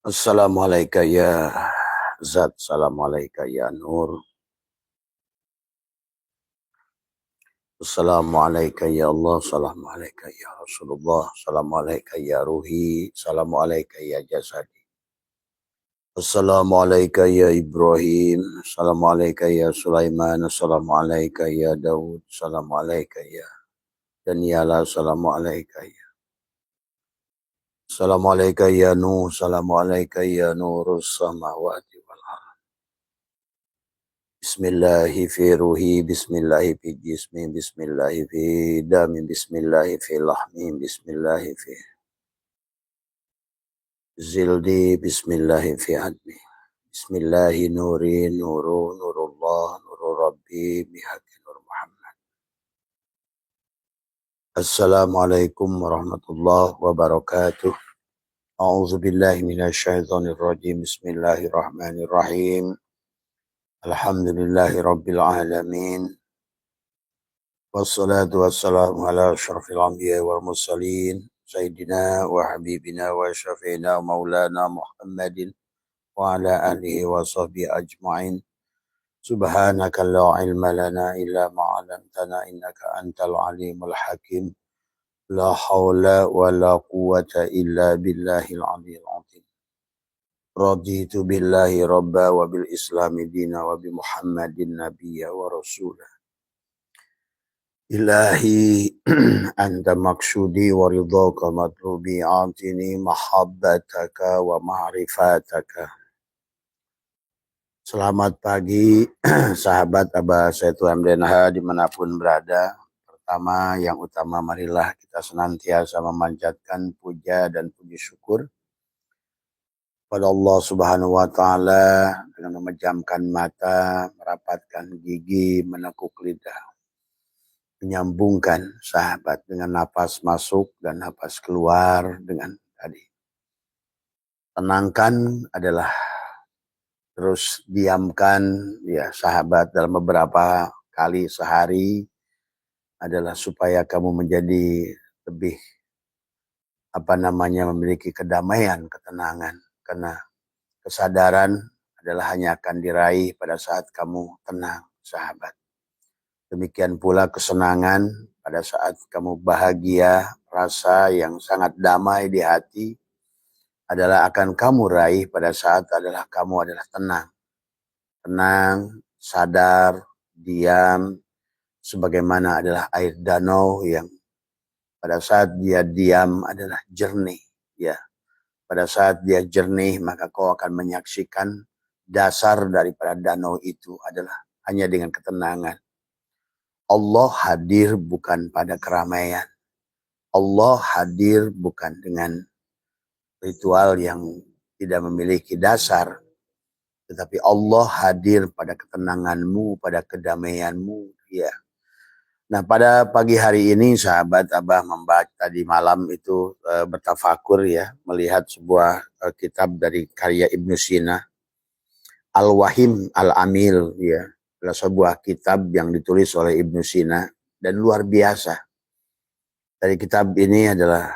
Assalamualaikum ya Zat, Assalamualaikum ya Nur, Assalamualaikum ya Allah, Assalamualaikum ya Rasulullah, Assalamualaikum ya Ruhi, Assalamualaikum ya Jasadi, Assalamualaikum ya Ibrahim, Assalamualaikum ya Sulaiman, Assalamualaikum ya Daud, Assalamualaikum ya Daniela, Assalamualaikum ya Assalamualaikum ya Nuh, Assalamualaikum ya Nurus Samawati wal Ardh. Bismillahi fi ruhi, bismillahi fi jismi, bismillahi fi dami, bismillahi fi lahmi, bismillahi fi zildi, bismillahi fi admi. Bismillahi nuri, nuru, nurullah, nuru rabbi, bihaqi nur Muhammad. Assalamualaikum warahmatullahi wabarakatuh. A'udzu billahi minasyaitonir rajim. Bismillahirrahmanirrahim. Alhamdulillahi rabbil alamin. Wassalatu wassalamu ala asyrafil anbiya wal mursalin sayyidina wa habibina wa syafi'ina maulana Muhammadin wa ala alihi wa sahbihi ajma'in. Subhanaka la ilma lana illa ma 'allamtana innaka antal alimul hakim. La haula wa la quwwata illa billahil aliyyil azim. Raditu billahi rabba wa bil islami dina wa bi Muhammadin nabiyya wa rasulah. Ilahi anta maksudi wa ridhaka matlubi atini mahabbataka wa ma'rifataka. Selamat pagi sahabat Abah Setu MDNH dimanapun berada. Pertama yang utama marilah kita senantiasa memanjatkan puja dan puji syukur pada Allah Subhanahu wa taala dengan memejamkan mata, merapatkan gigi, menekuk lidah, menyambungkan sahabat dengan napas masuk dan napas keluar dengan tadi. Tenangkan adalah terus diamkan ya sahabat dalam beberapa kali sehari adalah supaya kamu menjadi lebih memiliki kedamaian, ketenangan, karena kesadaran adalah hanya akan diraih pada saat kamu tenang sahabat. Demikian pula kesenangan pada saat kamu bahagia, rasa yang sangat damai di hati adalah akan kamu raih pada saat kamu adalah tenang. Tenang, sadar, diam, sebagaimana adalah air danau yang pada saat dia diam adalah jernih. Ya, pada saat dia jernih maka kau akan menyaksikan dasar daripada danau itu adalah hanya dengan ketenangan. Allah hadir bukan pada keramaian. Allah hadir bukan dengan ritual yang tidak memiliki dasar. Tetapi Allah hadir pada ketenanganmu, pada kedamaianmu. Ya. Nah pada pagi hari ini sahabat Abah membaca tadi malam itu bertafakur ya. Melihat sebuah kitab dari karya Ibnu Sina. Al-Wahim Al-Amil ya. Adalah sebuah kitab yang ditulis oleh Ibnu Sina. Dan luar biasa. Dari kitab ini adalah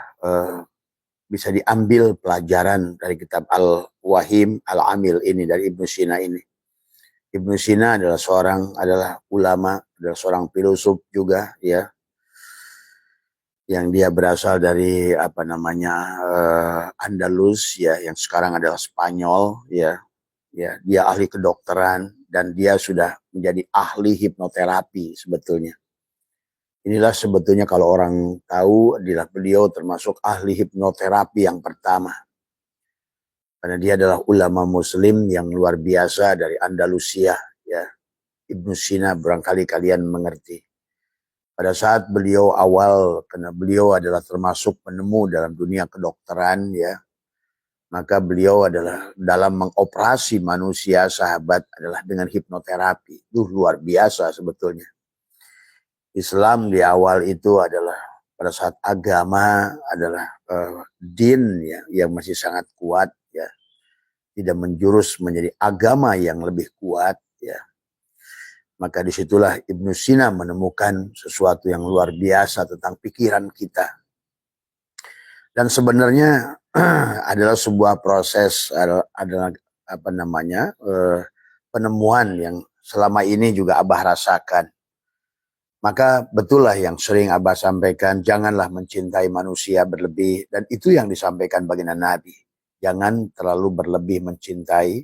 bisa diambil pelajaran dari kitab Al-Wahim Al-Amil ini dari Ibnu Sina ini. Ibnu Sina adalah ulama, adalah seorang filosof juga ya. Yang dia berasal dari Andalus ya, yang sekarang adalah Spanyol ya. Ya, dia ahli kedokteran dan dia sudah menjadi ahli hipnoterapi sebetulnya. Inilah sebetulnya kalau orang tahu adalah beliau termasuk ahli hipnoterapi yang pertama. Karena dia adalah ulama muslim yang luar biasa dari Andalusia. Ya. Ibnu Sina barangkali kalian mengerti. Pada saat beliau awal, karena beliau adalah termasuk penemu dalam dunia kedokteran. Ya, maka beliau adalah dalam mengoperasi manusia sahabat adalah dengan hipnoterapi. Itu luar biasa sebetulnya. Islam di awal itu adalah pada saat agama adalah din ya, yang masih sangat kuat ya, tidak menjurus menjadi agama yang lebih kuat ya. Maka disitulah Ibnu Sina menemukan sesuatu yang luar biasa tentang pikiran kita. Dan sebenarnya adalah sebuah proses, adalah apa namanya, penemuan yang selama ini juga Abah rasakan. Maka betullah yang sering Abah sampaikan, janganlah mencintai manusia berlebih. Dan itu yang disampaikan baginda Nabi. Jangan terlalu berlebih mencintai,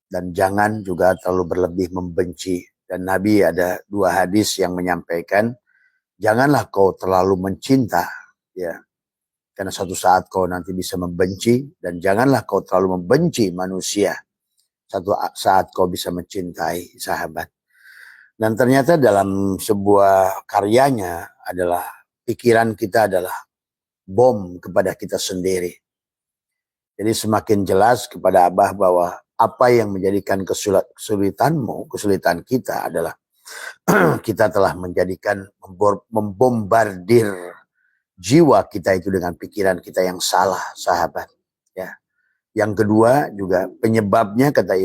dan jangan juga terlalu berlebih membenci. Dan Nabi ada 2 hadis yang menyampaikan, janganlah kau terlalu mencinta, ya, karena suatu saat kau nanti bisa membenci, dan janganlah kau terlalu membenci manusia, suatu saat kau bisa mencintai, sahabat. Dan ternyata dalam sebuah karyanya adalah pikiran kita adalah bom kepada kita sendiri. Jadi semakin jelas kepada Abah bahwa apa yang menjadikan kesulitan kita adalah kita telah menjadikan, membombardir jiwa kita itu dengan pikiran kita yang salah, sahabat. Ya. Yang kedua juga penyebabnya, kata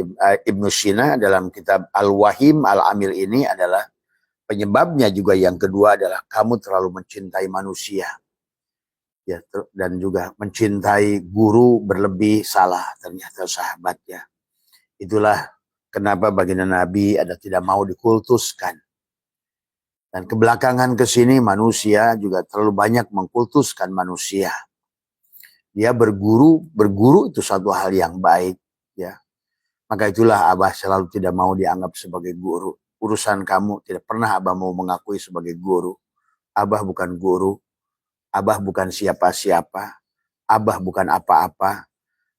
Ibnu Sina dalam kitab Al-Wahim Al-Amil ini adalah, penyebabnya juga yang kedua adalah kamu terlalu mencintai manusia. Ya, dan juga mencintai guru berlebih, salah ternyata, sahabat, ya. Itulah kenapa baginda Nabi ada tidak mau dikultuskan. Dan kebelakangan ke sini manusia juga terlalu banyak mengkultuskan manusia. Dia berguru itu satu hal yang baik, ya. Maka itulah Abah selalu tidak mau dianggap sebagai guru. Urusan kamu, tidak pernah Abah mau mengakui sebagai guru. Abah bukan guru, Abah bukan siapa-siapa, Abah bukan apa-apa.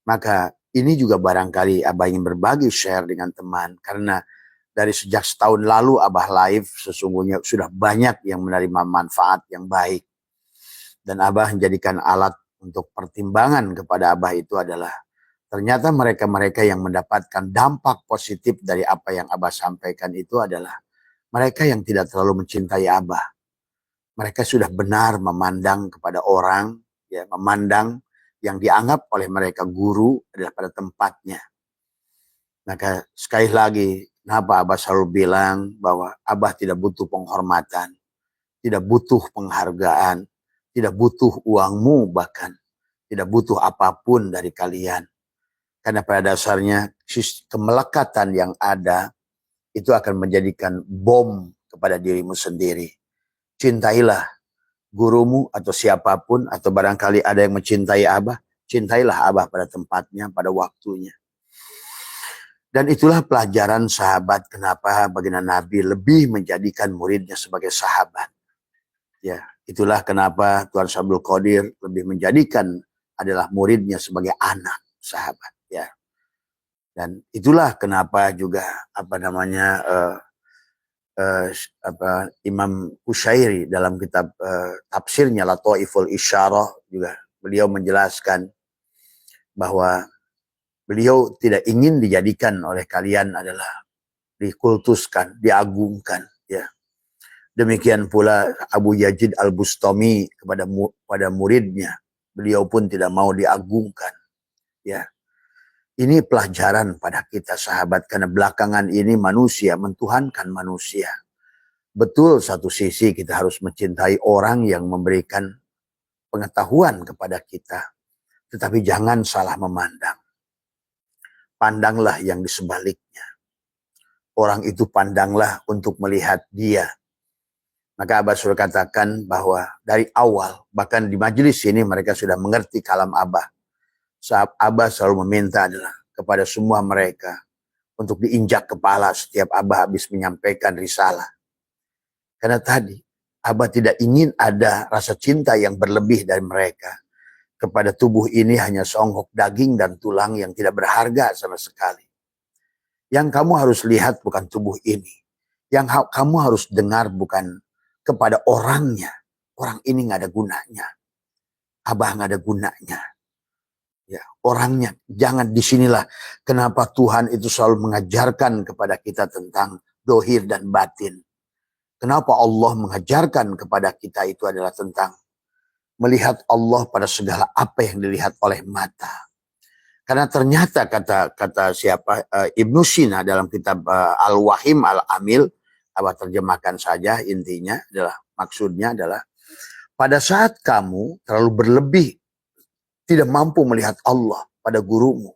Maka ini juga barangkali Abah ingin berbagi, share dengan teman. Karena dari sejak setahun lalu Abah live, sesungguhnya sudah banyak yang menerima manfaat yang baik. Dan Abah menjadikan alat untuk pertimbangan kepada Abah itu adalah, ternyata mereka-mereka yang mendapatkan dampak positif dari apa yang Abah sampaikan itu adalah mereka yang tidak terlalu mencintai Abah. Mereka sudah benar memandang kepada orang, ya, memandang yang dianggap oleh mereka guru adalah pada tempatnya. Maka sekali lagi, kenapa Abah selalu bilang bahwa Abah tidak butuh penghormatan, tidak butuh penghargaan, tidak butuh uangmu, bahkan tidak butuh apapun dari kalian. Karena pada dasarnya kemelekatan yang ada itu akan menjadikan bom kepada dirimu sendiri. Cintailah gurumu atau siapapun, atau barangkali ada yang mencintai Abah, cintailah Abah pada tempatnya, pada waktunya. Dan itulah pelajaran, sahabat, kenapa baginda Nabi lebih menjadikan muridnya sebagai sahabat. Ya, itulah kenapa Tuan Abdul Qadir lebih menjadikan adalah muridnya sebagai anak, sahabat, ya. Dan itulah kenapa juga Imam Qushairi dalam kitab tafsirnya Lataiful Isyarah juga beliau menjelaskan bahwa beliau tidak ingin dijadikan oleh kalian adalah dikultuskan, diagungkan, ya. Demikian pula Abu Yazid Al-Bustami kepada muridnya, beliau pun tidak mau diagungkan, ya. Ini pelajaran pada kita, sahabat, karena belakangan ini manusia mentuhankan manusia. Betul, satu sisi kita harus mencintai orang yang memberikan pengetahuan kepada kita, tetapi jangan salah memandang. Pandanglah yang di sebaliknya. Orang itu pandanglah untuk melihat dia. Maka Abah sudah katakan bahwa dari awal, bahkan di majelis ini mereka sudah mengerti kalam Abah. Saat Abah selalu meminta adalah kepada semua mereka untuk diinjak kepala setiap Abah habis menyampaikan risalah. Karena tadi Abah tidak ingin ada rasa cinta yang berlebih dari mereka. Kepada tubuh ini hanya seonggok daging dan tulang yang tidak berharga sama sekali. Yang kamu harus lihat bukan tubuh ini. Yang kamu harus dengar bukan kepada orangnya. Orang ini gak ada gunanya. Abah gak ada gunanya. Ya, orangnya. Jangan, disinilah kenapa Tuhan itu selalu mengajarkan kepada kita tentang dohir dan batin. Kenapa Allah mengajarkan kepada kita itu adalah tentang melihat Allah pada segala apa yang dilihat oleh mata. Karena ternyata kata Ibnu Sina dalam kitab Al-Wahim Al-Amil, Abah terjemahkan saja, intinya adalah, maksudnya adalah pada saat kamu terlalu berlebih tidak mampu melihat Allah pada gurumu.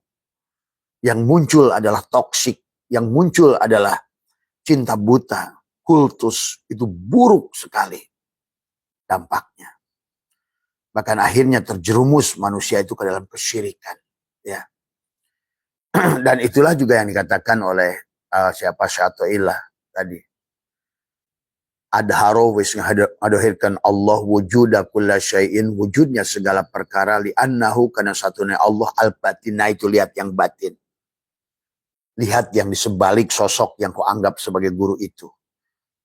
Yang muncul adalah toksik, yang muncul adalah cinta buta, kultus, itu buruk sekali dampaknya. Bahkan akhirnya terjerumus manusia itu ke dalam kesyirikan. Ya. Dan itulah juga yang dikatakan oleh siapa Syatoilah tadi. Adharo wis ngadohirkan Allah wujuda kulla syai'in, wujudnya segala perkara, li'annahu karena satunya Allah al-batina, itu lihat yang batin. Lihat yang di sebalik sosok yang kau anggap sebagai guru itu.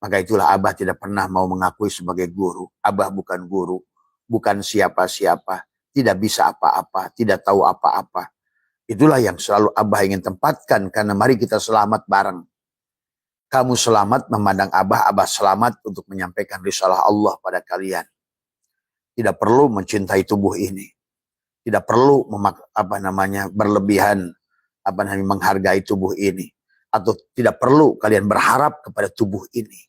Maka itulah Abah tidak pernah mau mengakui sebagai guru. Abah bukan guru, bukan siapa-siapa, tidak bisa apa-apa, tidak tahu apa-apa. Itulah yang selalu Abah ingin tempatkan, karena mari kita selamat bareng. Kamu selamat memandang Abah, Abah selamat untuk menyampaikan risalah Allah pada kalian. Tidak perlu mencintai tubuh ini. Tidak perlu berlebihan menghargai tubuh ini. Atau tidak perlu kalian berharap kepada tubuh ini.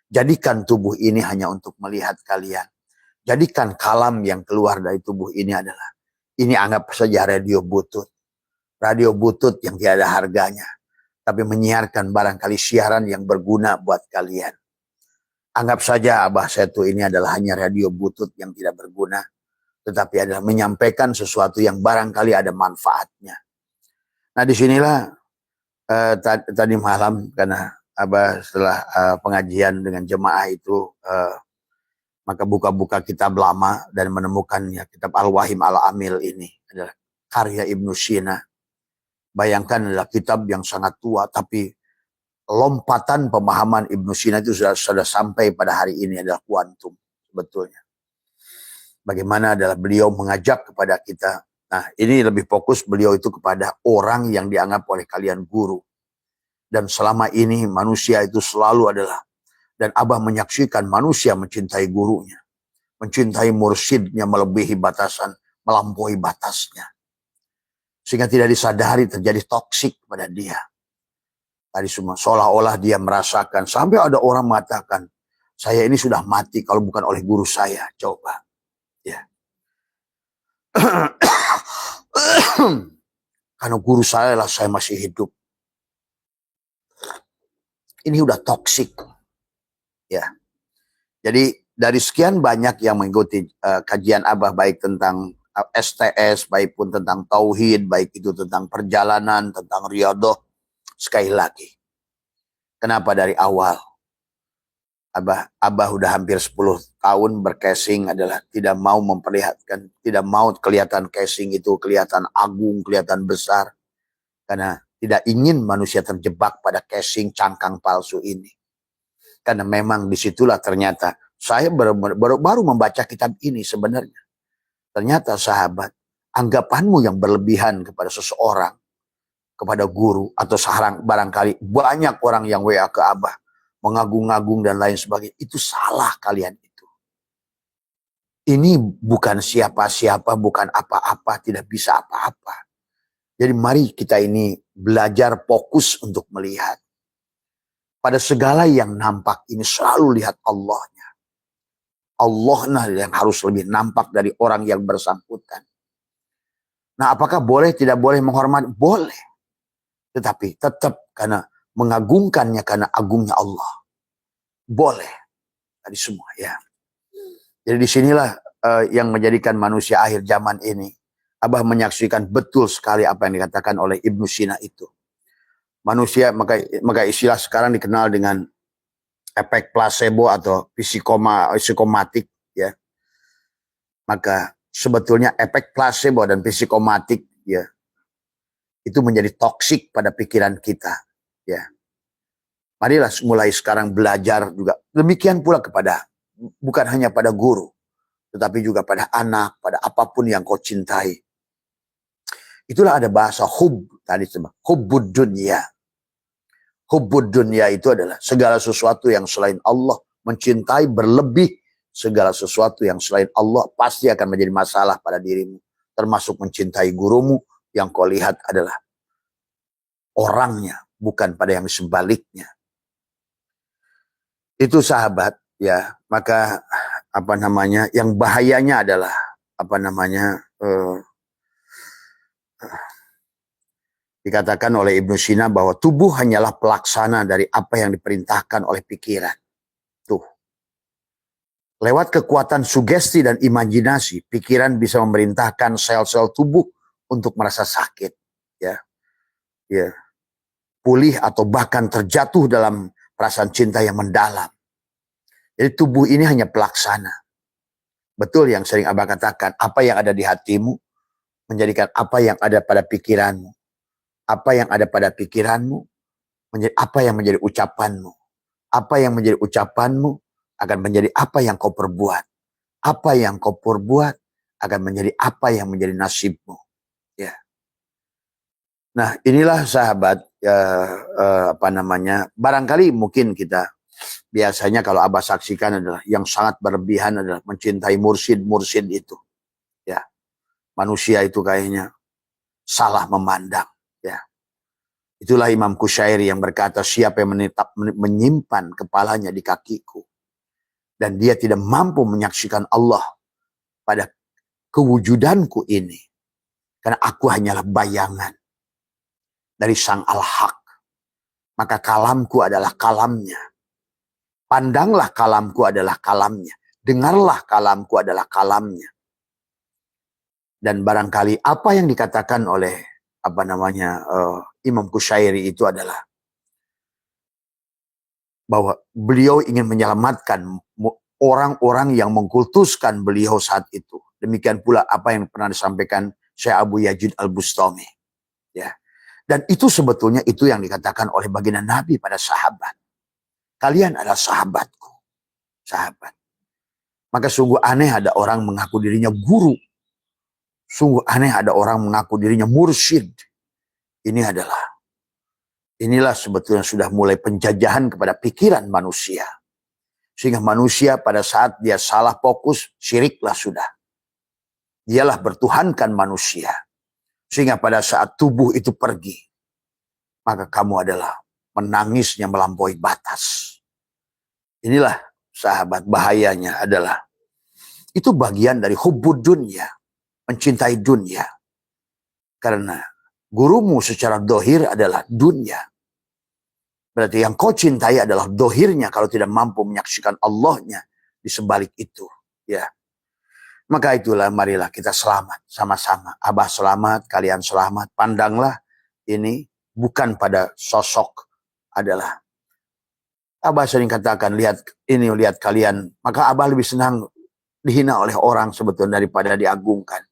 Jadikan tubuh ini hanya untuk melihat kalian. Jadikan kalam yang keluar dari tubuh ini adalah, ini anggap saja radio butut. Radio butut yang tiada harganya. Tapi menyiarkan barangkali siaran yang berguna buat kalian. Anggap saja Abah Setu ini adalah hanya radio butut yang tidak berguna, tetapi adalah menyampaikan sesuatu yang barangkali ada manfaatnya. Nah disinilah tadi malam, karena Abah setelah pengajian dengan jemaah itu, maka buka-buka kitab lama dan menemukannya, kitab Al-Wahim Al-Amil ini adalah karya Ibnu Sina. Bayangkan adalah kitab yang sangat tua, tapi lompatan pemahaman Ibnu Sina itu sudah sampai pada hari ini adalah kuantum sebetulnya. Bagaimana adalah beliau mengajak kepada kita. Nah ini lebih fokus beliau itu kepada orang yang dianggap oleh kalian guru. Dan selama ini manusia itu selalu adalah, dan Abah menyaksikan manusia mencintai gurunya. Mencintai mursyidnya melebihi batasan, melampaui batasnya. Sehingga tidak disadari terjadi toksik pada dia. Tadi semua seolah-olah dia merasakan, sampai ada orang mengatakan, saya ini sudah mati kalau bukan oleh guru saya. Coba. Ya. Karena guru saya lah saya masih hidup. Ini udah toksik. Ya. Jadi dari sekian banyak yang mengikuti kajian Abah, baik tentang STS, baik pun tentang tauhid, baik itu tentang perjalanan, tentang riyadhah. Sekali lagi, kenapa dari awal Abah udah hampir 10 tahun bercasing adalah tidak mau memperlihatkan, tidak mau kelihatan casing itu kelihatan agung, kelihatan besar. Karena tidak ingin manusia terjebak pada casing cangkang palsu ini. Karena memang disitulah ternyata saya baru membaca kitab ini sebenarnya. Ternyata sahabat, anggapanmu yang berlebihan kepada seseorang, kepada guru, atau barangkali banyak orang yang WA ke Abah, mengagung-agung dan lain sebagainya, itu salah kalian itu. Ini bukan siapa-siapa, bukan apa-apa, tidak bisa apa-apa. Jadi mari kita ini belajar fokus untuk melihat. Pada segala yang nampak ini selalu lihat Allahnya. Allah nah yang harus lebih nampak dari orang yang bersangkutan. Nah apakah boleh tidak boleh menghormati? Boleh. Tetapi tetap karena mengagungkannya karena agungnya Allah. Boleh. Tadi semua ya. Jadi disinilah yang menjadikan manusia akhir zaman ini. Abah menyaksikan betul sekali apa yang dikatakan oleh Ibnu Sina itu. Manusia, maka istilah sekarang dikenal dengan efek placebo atau psikomatik ya. Maka sebetulnya efek placebo dan psikomatik ya itu menjadi toksik pada pikiran kita ya. Marilah mulai sekarang belajar juga demikian pula kepada, bukan hanya pada guru, tetapi juga pada anak, pada apapun yang kau cintai. Itulah ada bahasa hub tadi, hubbud dunya. Hubbud dunya itu adalah segala sesuatu yang selain Allah, mencintai berlebih segala sesuatu yang selain Allah pasti akan menjadi masalah pada dirimu. Termasuk mencintai gurumu yang kau lihat adalah orangnya, bukan pada yang sebaliknya. Itu sahabat ya, maka yang bahayanya adalah Dikatakan oleh Ibnu Sina bahwa tubuh hanyalah pelaksana dari apa yang diperintahkan oleh pikiran. Tuh. Lewat kekuatan sugesti dan imajinasi, pikiran bisa memerintahkan sel-sel tubuh untuk merasa sakit, ya, ya, pulih atau bahkan terjatuh dalam perasaan cinta yang mendalam. Jadi tubuh ini hanya pelaksana. Betul yang sering Abah katakan, apa yang ada di hatimu menjadikan apa yang ada pada pikiranmu. Apa yang ada pada pikiranmu menjadi apa yang menjadi ucapanmu. Apa yang menjadi ucapanmu akan menjadi apa yang kau perbuat. Apa yang kau perbuat akan menjadi apa yang menjadi nasibmu. Ya. Nah, inilah sahabat, barangkali mungkin kita biasanya kalau Abah saksikan adalah yang sangat berlebihan adalah mencintai mursyid-mursyid itu. Ya. Manusia itu kayaknya salah memandang. Ya. Itulah Imam Kusyairi yang berkata, siapa yang menyimpan kepalanya di kakiku dan dia tidak mampu menyaksikan Allah pada kewujudanku ini, karena aku hanyalah bayangan dari Sang Al-Haq, maka kalamku adalah kalamnya. Pandanglah kalamku adalah kalamnya. Dengarlah kalamku adalah kalamnya. Dan barangkali apa yang dikatakan oleh Imam Kusyairi itu adalah bahwa beliau ingin menyelamatkan orang-orang yang mengkultuskan beliau saat itu. Demikian pula apa yang pernah disampaikan Syekh Abu Yazid Al-Bustami. Ya. Dan itu sebetulnya itu yang dikatakan oleh baginda Nabi pada sahabat. Kalian adalah sahabatku. Sahabat. Maka sungguh aneh ada orang mengaku dirinya guru. Sungguh aneh ada orang mengaku dirinya mursyid. Inilah sebetulnya sudah mulai penjajahan kepada pikiran manusia. Sehingga manusia pada saat dia salah fokus, syiriklah sudah. Dialah bertuhankan manusia. Sehingga pada saat tubuh itu pergi, maka kamu adalah menangisnya melampaui batas. Inilah sahabat bahayanya adalah, itu bagian dari hubbud dunya, mencintai dunia. Karena gurumu secara dohir adalah dunia. Berarti yang kau cintai adalah dohirnya kalau tidak mampu menyaksikan Allahnya di sebalik itu. Ya. Maka itulah marilah kita selamat sama-sama. Abah selamat, kalian selamat. Pandanglah ini bukan pada sosok adalah. Abah sering katakan, lihat kalian. Maka Abah lebih senang dihina oleh orang sebetulnya daripada diagungkan.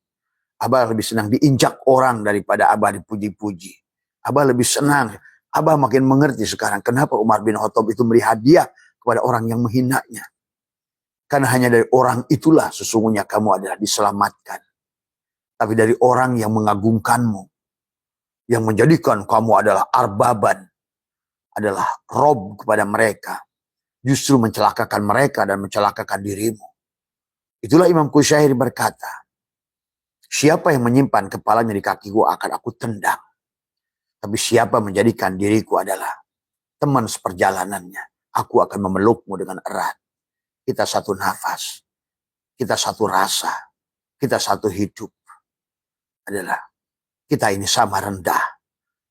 Abah lebih senang diinjak orang daripada Abah dipuji-puji. Abah lebih senang. Abah makin mengerti sekarang kenapa Umar bin Khattab itu memberi hadiah kepada orang yang menghinanya. Karena hanya dari orang itulah sesungguhnya kamu adalah diselamatkan. Tapi dari orang yang mengagungkanmu, yang menjadikan kamu adalah arbaban, adalah rob kepada mereka, justru mencelakakan mereka dan mencelakakan dirimu. Itulah Imam Kusyairi berkata, siapa yang menyimpan kepalanya di kakiku akan aku tendang. Tapi siapa menjadikan diriku adalah teman seperjalanannya, aku akan memelukmu dengan erat. Kita satu nafas, kita satu rasa, kita satu hidup. Adalah kita ini sama rendah.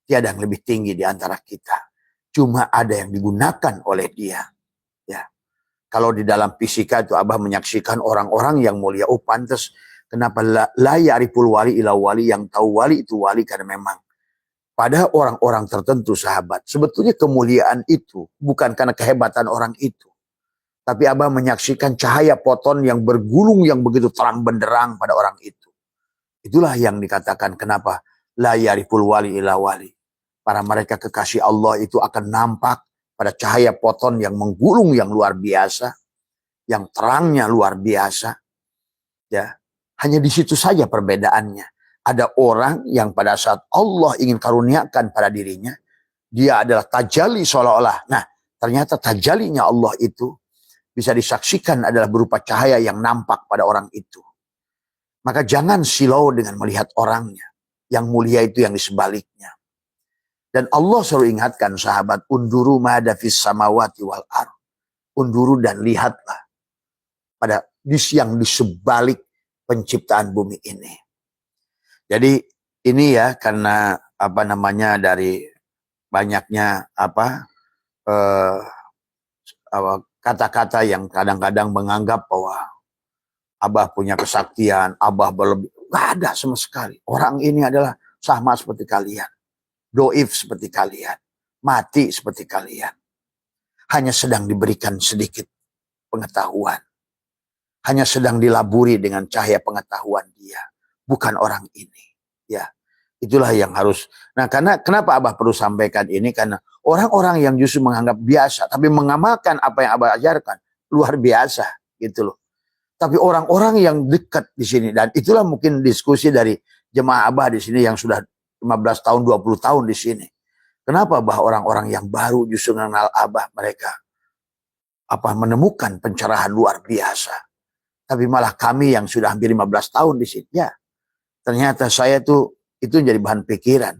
Tiada yang lebih tinggi di antara kita. Cuma ada yang digunakan oleh dia. Ya. Kalau di dalam fisika itu Abah menyaksikan orang-orang yang mulia. Oh pantas kenapa la ya'riful wali ila wali, yang tahu wali itu wali karena memang pada orang-orang tertentu sahabat. Sebetulnya kemuliaan itu bukan karena kehebatan orang itu. Tapi Abah menyaksikan cahaya foton yang bergulung yang begitu terang benderang pada orang itu. Itulah yang dikatakan kenapa la yariful wali ila wali. Para mereka kekasih Allah itu akan nampak pada cahaya foton yang menggulung yang luar biasa. Yang terangnya luar biasa. Ya, hanya di situ saja perbedaannya. Ada orang yang pada saat Allah ingin karuniakan pada dirinya, dia adalah tajalli seolah-olah. Nah, ternyata tajallinya Allah itu bisa disaksikan adalah berupa cahaya yang nampak pada orang itu. Maka jangan silau dengan melihat orangnya. Yang mulia itu yang di sebaliknya. Dan Allah selalu ingatkan sahabat, unduru ma'ada fis samawati wal ar. Unduru dan lihatlah pada yang di sebalik penciptaan bumi ini. Jadi ini ya karena dari banyaknya eh, kata-kata yang kadang-kadang menganggap bahwa Abah punya kesaktian, Abah berlebih. Gak ada sama sekali. Orang ini adalah sama seperti kalian. Doif seperti kalian. Mati seperti kalian. Hanya sedang diberikan sedikit pengetahuan. Hanya sedang dilaburi dengan cahaya pengetahuan dia. Bukan orang ini. Ya, itulah yang harus. Nah, kenapa Abah perlu sampaikan ini? Karena orang-orang yang justru menganggap biasa, tapi mengamalkan apa yang Abah ajarkan, luar biasa, gitu loh. Tapi orang-orang yang dekat di sini, dan itulah mungkin diskusi dari jemaah Abah di sini yang sudah 15 tahun, 20 tahun di sini. Kenapa Abah orang-orang yang baru justru mengenal Abah, mereka menemukan pencerahan luar biasa. Tapi malah kami yang sudah hampir 15 tahun di sini, ya ternyata saya itu jadi bahan pikiran.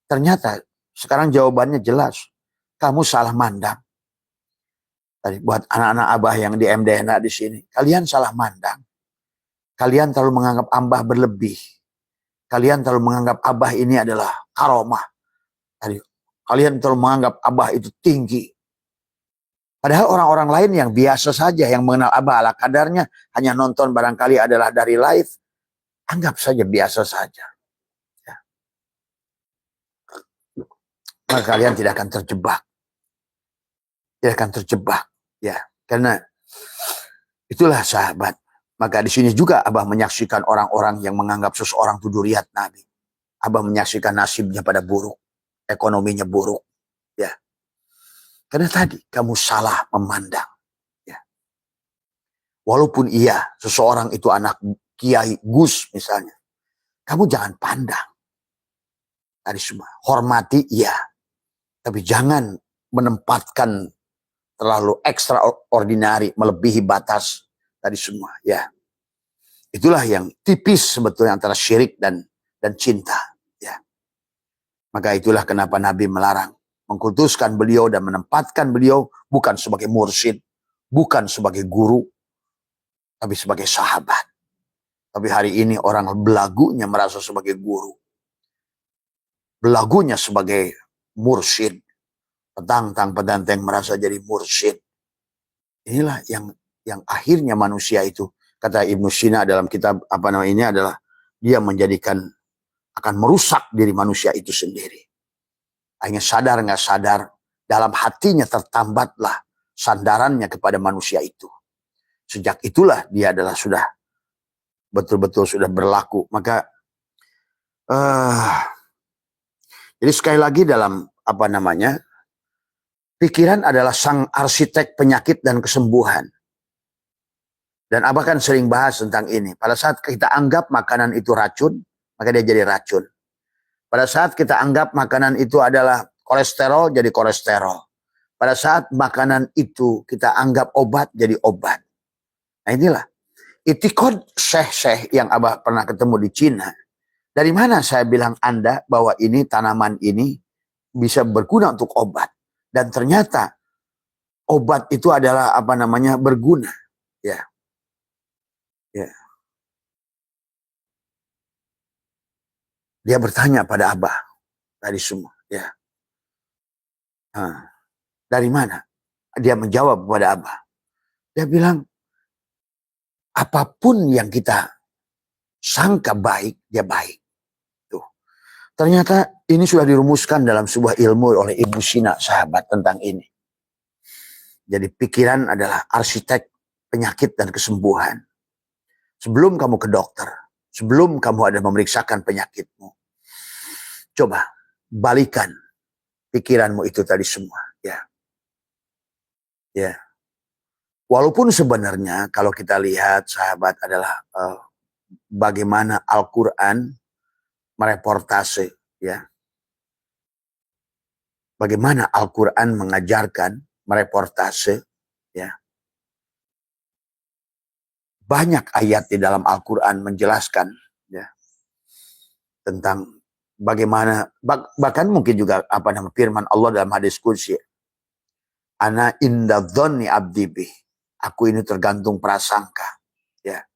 Ternyata sekarang jawabannya jelas. Kamu salah mandang. Tadi buat anak-anak Abah yang di MDNA di sini, kalian salah mandang. Kalian terlalu menganggap Abah berlebih. Kalian terlalu menganggap Abah ini adalah karomah. Tadi kalian terlalu menganggap Abah itu tinggi. Padahal orang-orang lain yang biasa saja, yang mengenal Abah ala kadarnya, hanya nonton barangkali adalah dari live, anggap saja biasa saja. Ya. Maka kalian tidak akan terjebak. Tidak akan terjebak. Ya, karena itulah sahabat. Maka di sini juga Abah menyaksikan orang-orang yang menganggap seseorang itu duriat Nabi. Abah menyaksikan nasibnya pada buruk. Ekonominya buruk. Ya. Karena tadi kamu salah memandang. Ya. Walaupun iya seseorang itu anak Kiai Gus misalnya. Kamu jangan pandang. Tadi semua. Hormati iya. Tapi jangan menempatkan terlalu extraordinary, melebihi batas tadi semua. Ya. Itulah yang tipis sebetulnya antara syirik dan cinta. Ya. Maka itulah kenapa Nabi melarang, mengkultuskan beliau dan menempatkan beliau bukan sebagai mursyid, bukan sebagai guru, tapi sebagai sahabat. Tapi hari ini orang belagunya merasa sebagai guru. Belagunya sebagai mursyid. Petantang-petantang merasa jadi mursyid. Inilah yang akhirnya manusia itu, kata Ibnu Sina dalam kitab ini adalah dia menjadikan, akan merusak diri manusia itu sendiri. Hanya sadar nggak sadar, dalam hatinya tertambatlah sandarannya kepada manusia itu. Sejak itulah dia adalah sudah betul-betul sudah berlaku. Maka jadi sekali lagi dalam pikiran adalah sang arsitek penyakit dan kesembuhan. Dan Abah kan sering bahas tentang ini. Pada saat kita anggap makanan itu racun, maka dia jadi racun. Pada saat kita anggap makanan itu adalah kolesterol, jadi kolesterol. Pada saat makanan itu kita anggap obat, jadi obat. Nah inilah. Itikad syekh-syekh yang Abah pernah ketemu di Cina. Dari mana saya bilang Anda bahwa ini tanaman ini bisa berguna untuk obat. Dan ternyata obat itu adalah berguna. Ya. Ya. Dia bertanya pada Abah tadi semua. Ya. Dari mana? Dia menjawab kepada Abah. Dia bilang, apapun yang kita sangka baik, dia baik. Tuh. Ternyata ini sudah dirumuskan dalam sebuah ilmu oleh Ibnu Sina, sahabat, tentang ini. Jadi pikiran adalah arsitek penyakit dan kesembuhan. Sebelum kamu ke dokter, sebelum kamu ada memeriksakan penyakitmu, coba balikan pikiranmu itu tadi semua. Ya. Ya. Walaupun sebenarnya kalau kita lihat sahabat adalah bagaimana Al-Quran mereportase, ya. Bagaimana Al-Quran mengajarkan mereportase, ya. Banyak ayat di dalam Al-Quran menjelaskan, ya, tentang bagaimana, bahkan mungkin juga firman Allah dalam hadis qudsi, ana inda dzanni abdi bih. Aku ini tergantung prasangka. Ya.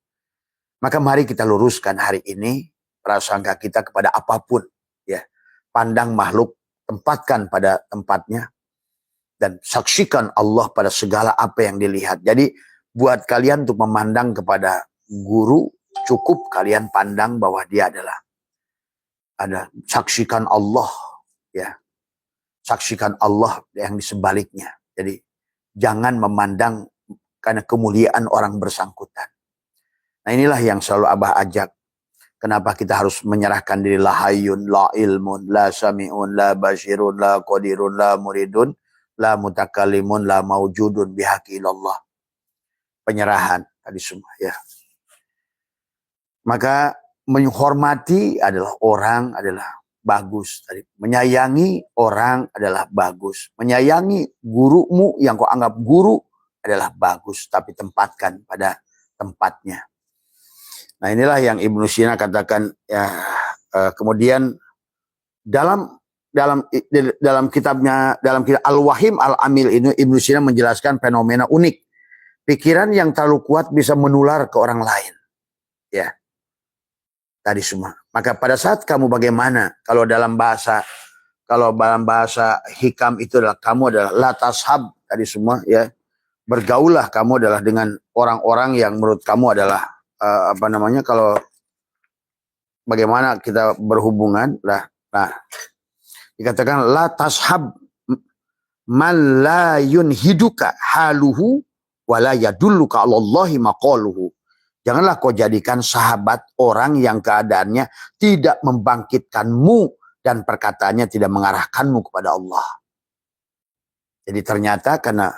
Maka mari kita luruskan hari ini prasangka kita kepada apapun. Ya. pandang makhluk, tempatkan pada tempatnya, dan saksikan Allah pada segala apa yang dilihat. Jadi buat kalian untuk memandang kepada guru, cukup kalian pandang bahwa dia adalah ada, saksikan Allah, ya, saksikan Allah yang di sebaliknya. Jadi jangan memandang karena kemuliaan orang bersangkutan. Nah inilah yang selalu Abah ajak. Kenapa kita harus menyerahkan diri, la hayyun, la ilmun, la sami'un, la basirun, la qadirun, la muridun, la mutakallimun, la maujudun bihaqi ilallah. Penyerahan tadi semua, ya. Maka menghormati adalah orang adalah bagus. Tadi menyayangi orang adalah bagus. Menyayangi gurumu yang kau anggap guru adalah bagus, tapi tempatkan pada tempatnya. Nah inilah yang Ibnu Sina katakan, ya. Kemudian dalam kitabnya, dalam kitab Al-Wahim Al-Amil ini, Ibnu Sina menjelaskan fenomena unik. Pikiran yang terlalu kuat bisa menular ke orang lain. Ya. Tadi semua. Maka pada saat kamu bagaimana, kalau dalam bahasa hikam itu adalah kamu adalah la tashab, tadi semua, ya. Bergaullah kamu adalah dengan orang-orang yang menurut kamu adalah kalau bagaimana kita berhubungan lah. Nah, dikatakan la tashab man la yunhiduka haluhu wala yadulluka 'alallahi maqaluhu. Janganlah kau jadikan sahabat orang yang keadaannya tidak membangkitkanmu dan perkataannya tidak mengarahkanmu kepada Allah. Jadi ternyata karena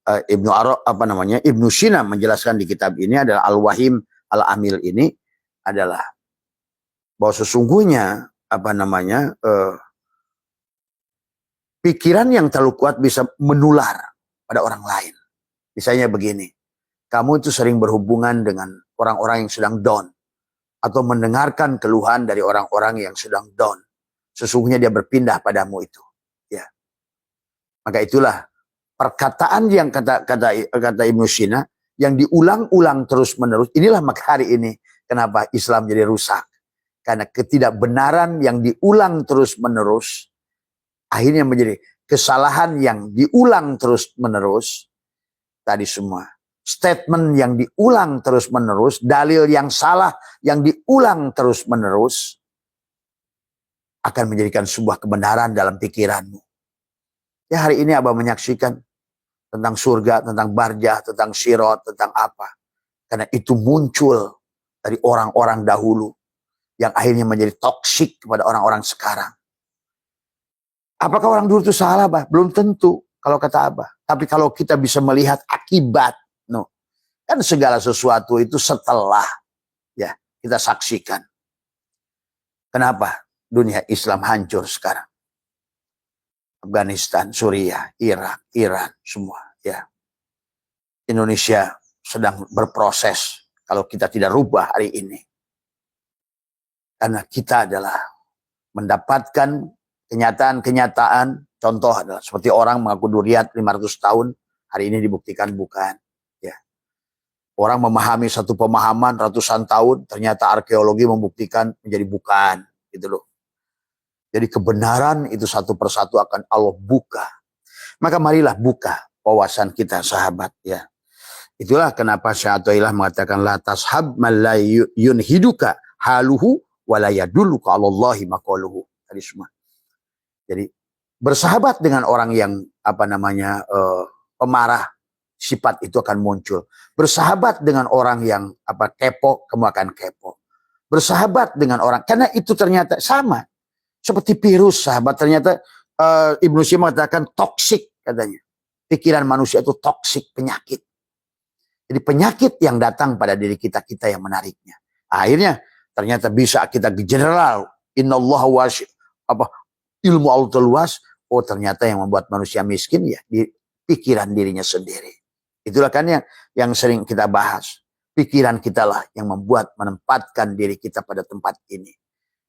Ibnu Sina menjelaskan di kitab ini adalah Al-Wahim Al-Amil ini adalah bahwa sesungguhnya pikiran yang terlalu kuat bisa menular pada orang lain. Misalnya begini, kamu itu sering berhubungan dengan orang-orang yang sedang down atau mendengarkan keluhan dari orang-orang yang sedang down. Sesungguhnya dia berpindah padamu itu, ya. Maka itulah perkataan yang kata Ibnu Sina yang diulang-ulang terus-menerus. Inilah maka hari ini kenapa Islam jadi rusak. Karena ketidakbenaran yang diulang terus-menerus akhirnya menjadi kesalahan yang diulang terus-menerus. Tadi semua. Statement yang diulang terus-menerus, dalil yang salah yang diulang terus-menerus akan menjadikan sebuah kebenaran dalam pikiranmu. Ya hari ini Abah menyaksikan tentang surga, tentang barjah, tentang sirot, tentang apa. Karena itu muncul dari orang-orang dahulu yang akhirnya menjadi toksik kepada orang-orang sekarang. Apakah orang dulu itu salah, Bah? Belum tentu kalau kata Abah. Tapi kalau kita bisa melihat akibat, kan segala sesuatu itu setelah ya kita saksikan. Kenapa dunia Islam hancur sekarang? Afghanistan, Suriah, Irak, Iran, semua, ya. Indonesia sedang berproses kalau kita tidak rubah hari ini. Karena kita adalah mendapatkan kenyataan-kenyataan, contoh adalah seperti orang mengaku Duriat 500 tahun, hari ini dibuktikan bukan. Ya. Orang memahami satu pemahaman ratusan tahun, ternyata arkeologi membuktikan menjadi bukan, gitu loh. Jadi kebenaran itu satu persatu akan Allah buka. Maka marilah buka wawasan kita, sahabat, ya. Itulah kenapa Syekh Athaillah mengatakan la tashab man la yunhiduka haluhu wa la yadulluka 'alallahi maqaluhu. Tadi semua. Jadi bersahabat dengan orang yang pemarah, sifat itu akan muncul. Bersahabat dengan orang yang kepo, kamu akan kepo. Bersahabat dengan orang, karena itu ternyata sama. Seperti virus, sahabat, ternyata Ibnu Sina mengatakan toksik, katanya. Pikiran manusia itu toksik, penyakit. Jadi penyakit yang datang pada diri kita yang menariknya. Akhirnya ternyata bisa kita general, innallaha ilmu Allah luas. Oh ternyata yang membuat manusia miskin ya di pikiran dirinya sendiri. Itulah kan yang sering kita bahas. Pikiran kita lah yang menempatkan diri kita pada tempat ini.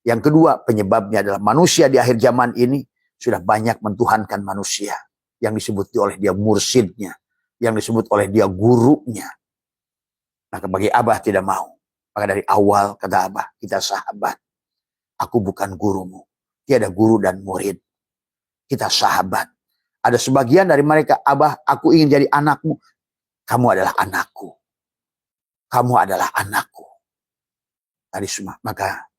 Yang kedua, penyebabnya adalah manusia di akhir zaman ini sudah banyak mentuhankan manusia. Yang disebut oleh dia mursidnya. Yang disebut oleh dia gurunya. Maka bagi Abah tidak mau. Maka dari awal kata Abah, kita sahabat. Aku bukan gurumu. tiada guru dan murid. Kita sahabat. Ada sebagian dari mereka, Abah, aku ingin jadi anakmu. Kamu adalah anakku. Kamu adalah anakku. Tadi semua. Maka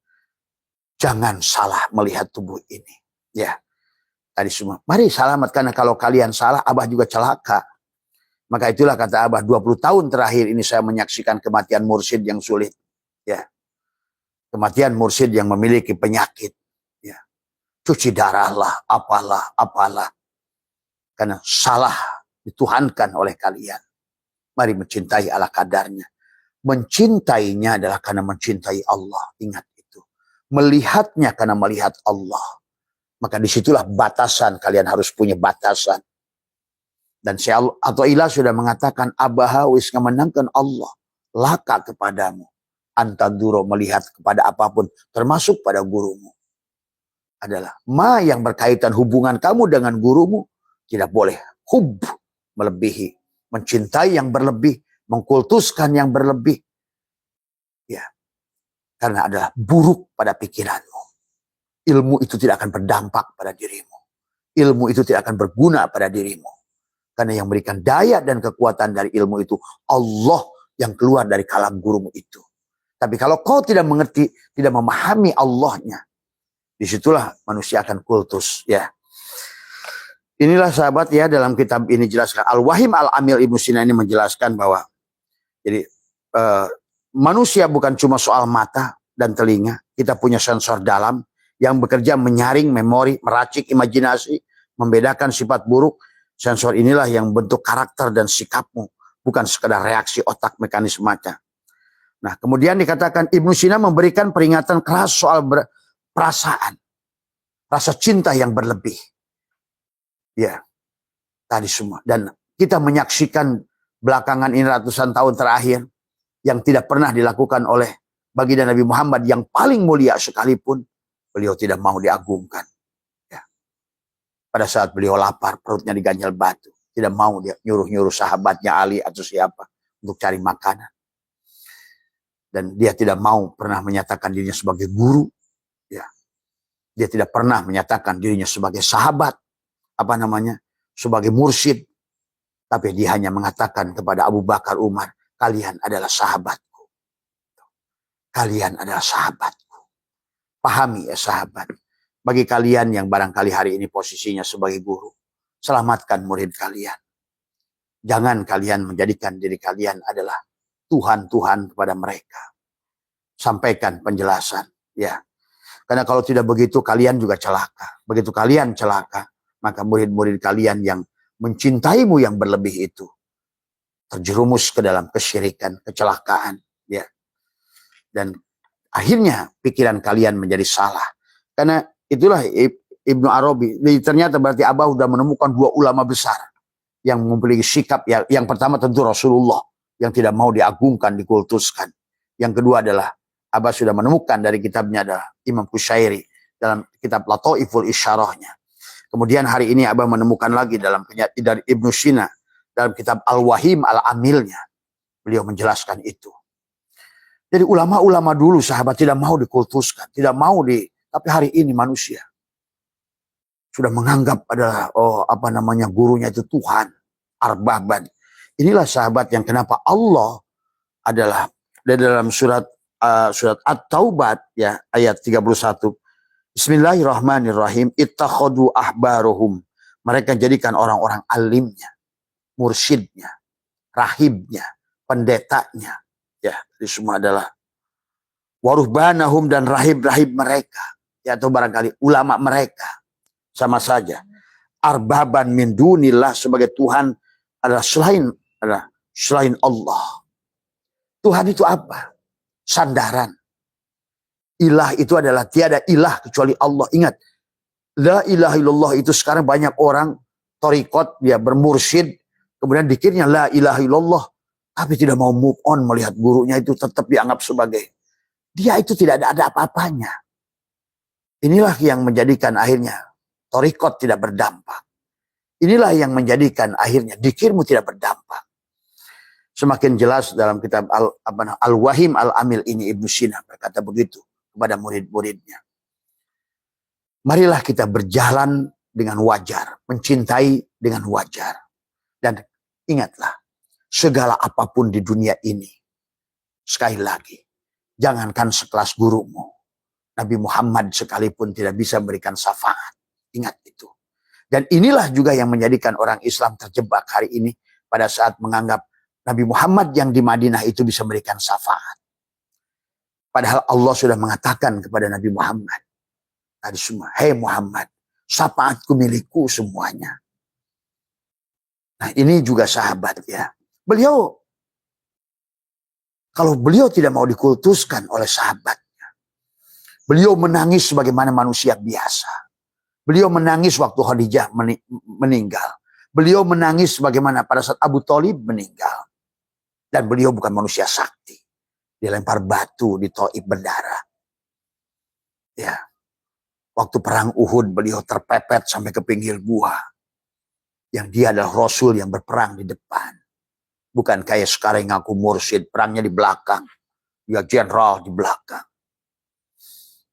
jangan salah melihat tubuh ini. Ya. Tadi semua. Mari selamat, karena kalau kalian salah, Abah juga celaka. Maka itulah kata Abah, 20 tahun terakhir ini saya menyaksikan kematian mursyid yang sulit. Ya. Kematian mursyid yang memiliki penyakit. Ya. Cuci darah lah, apalah. Karena salah dituhankan oleh kalian. Mari mencintai ala kadarnya. Mencintainya adalah karena mencintai Allah. Ingat itu. Melihatnya karena melihat Allah. Maka disitulah batasan, kalian harus punya batasan. Dan Syekh Atha'illah sudah mengatakan, Abah wis menangkan Allah. Laka kepadamu. Antaduro melihat kepada apapun, termasuk pada gurumu. Adalah ma yang berkaitan hubungan kamu dengan gurumu. Tidak boleh hub melebihi. Mencintai yang berlebih. Mengkultuskan yang berlebih. Ya. Karena adalah buruk pada pikiranmu. Ilmu itu tidak akan berdampak pada dirimu. Ilmu itu tidak akan berguna pada dirimu. Karena yang memberikan daya dan kekuatan dari ilmu itu Allah yang keluar dari kalam gurumu itu. Tapi kalau kau tidak mengerti, tidak memahami Allahnya, disitulah manusia akan kultus. Ya. Inilah sahabat ya, dalam kitab ini jelaskan. Al-Wahim Al-Amil Ibnu Sina ini menjelaskan bahwa jadi manusia bukan cuma soal mata dan telinga. Kita punya sensor dalam yang bekerja menyaring memori, meracik imajinasi, membedakan sifat buruk. Sensor inilah yang bentuk karakter dan sikapmu, bukan sekedar reaksi otak mekanisme mata. Nah, kemudian dikatakan Ibnu Sina memberikan peringatan keras soal perasaan, rasa cinta yang berlebih. Ya, tadi semua. Dan kita menyaksikan belakangan ini ratusan tahun terakhir yang tidak pernah dilakukan oleh baginda Nabi Muhammad yang paling mulia sekalipun. Beliau tidak mau diagungkan. Ya. Pada saat beliau lapar, perutnya diganjal batu. Tidak mau dia nyuruh-nyuruh sahabatnya Ali atau siapa untuk cari makanan. Dan dia tidak mau pernah menyatakan dirinya sebagai guru. Ya. Dia tidak pernah menyatakan dirinya sebagai sahabat. Sebagai mursyid. Tapi dia hanya mengatakan kepada Abu Bakar, Umar, kalian adalah sahabatku. Kalian adalah sahabatku. Pahami ya sahabat. Bagi kalian yang barangkali hari ini posisinya sebagai guru, selamatkan murid kalian. Jangan kalian menjadikan diri kalian adalah Tuhan-Tuhan kepada mereka. Sampaikan penjelasan. Ya. Karena kalau tidak begitu kalian juga celaka. Begitu kalian celaka, maka murid-murid kalian yang mencintaimu yang berlebih itu terjerumus ke dalam kesyirikan, kecelakaan. Ya. Dan akhirnya pikiran kalian menjadi salah. Karena itulah Ibnu Arabi. Ternyata berarti Abah sudah menemukan dua ulama besar yang memiliki sikap. Yang pertama tentu Rasulullah yang tidak mau diagungkan, dikultuskan. Yang kedua adalah Abah sudah menemukan dari kitabnya adalah Imam Qushairi dalam kitab Lataiful Isyarahnya. Kemudian hari ini Abah menemukan lagi dari Ibnu Sina dalam kitab Al-Wahim Al-Amilnya. Beliau menjelaskan itu. Jadi ulama-ulama dulu sahabat tidak mau dikultuskan, tapi hari ini manusia sudah menganggap adalah gurunya itu Tuhan, arbaban. Inilah sahabat yang kenapa Allah adalah dalam surat At-Taubah ya ayat 31. Bismillahirrahmanirrahim. Ittakhadu ahbarohum. Mereka jadikan orang-orang alimnya, mursyidnya, rahibnya, pendetanya. Ya, itu semua adalah waruhbanahum dan rahib-rahib mereka. Ya, atau barangkali ulama mereka. Sama saja. Arbaban min dunillah sebagai Tuhan adalah selain Allah. Tuhan itu apa? Sandaran. Ilah itu adalah tiada ilah kecuali Allah. Ingat, la ilaha illallah itu sekarang banyak orang torikot, dia bermursyid, kemudian dikirnya la ilaha illallah, tapi tidak mau move on melihat gurunya itu tetap dianggap sebagai dia itu tidak ada apa-apanya. Inilah yang menjadikan akhirnya torikot tidak berdampak. Inilah yang menjadikan akhirnya dikirmu tidak berdampak. Semakin jelas dalam kitab Al-Wahim Al-Amil ini Ibnu Sina berkata begitu kepada murid-muridnya. Marilah kita berjalan dengan wajar, mencintai dengan wajar. Dan ingatlah, segala apapun di dunia ini, sekali lagi, jangankan sekelas gurumu, Nabi Muhammad sekalipun tidak bisa memberikan syafaat. Ingat itu. Dan inilah juga yang menjadikan orang Islam terjebak hari ini pada saat menganggap Nabi Muhammad yang di Madinah itu bisa memberikan syafaat. Padahal Allah sudah mengatakan kepada Nabi Muhammad tadi semua, hei Muhammad, syafaatku milikku semuanya. Nah ini juga sahabat ya. Kalau beliau tidak mau dikultuskan oleh sahabatnya, beliau menangis sebagaimana manusia biasa. Beliau menangis waktu Khadijah meninggal. Beliau menangis sebagaimana pada saat Abu Thalib meninggal. Dan beliau bukan manusia sakti. Dilempar batu di Thaif berdarah. Ya. Waktu perang Uhud beliau terpepet sampai ke pinggir gua. Yang dia adalah Rasul yang berperang di depan. Bukan kayak sekarang ngaku mursyid, perangnya di belakang. Dia jenderal di belakang.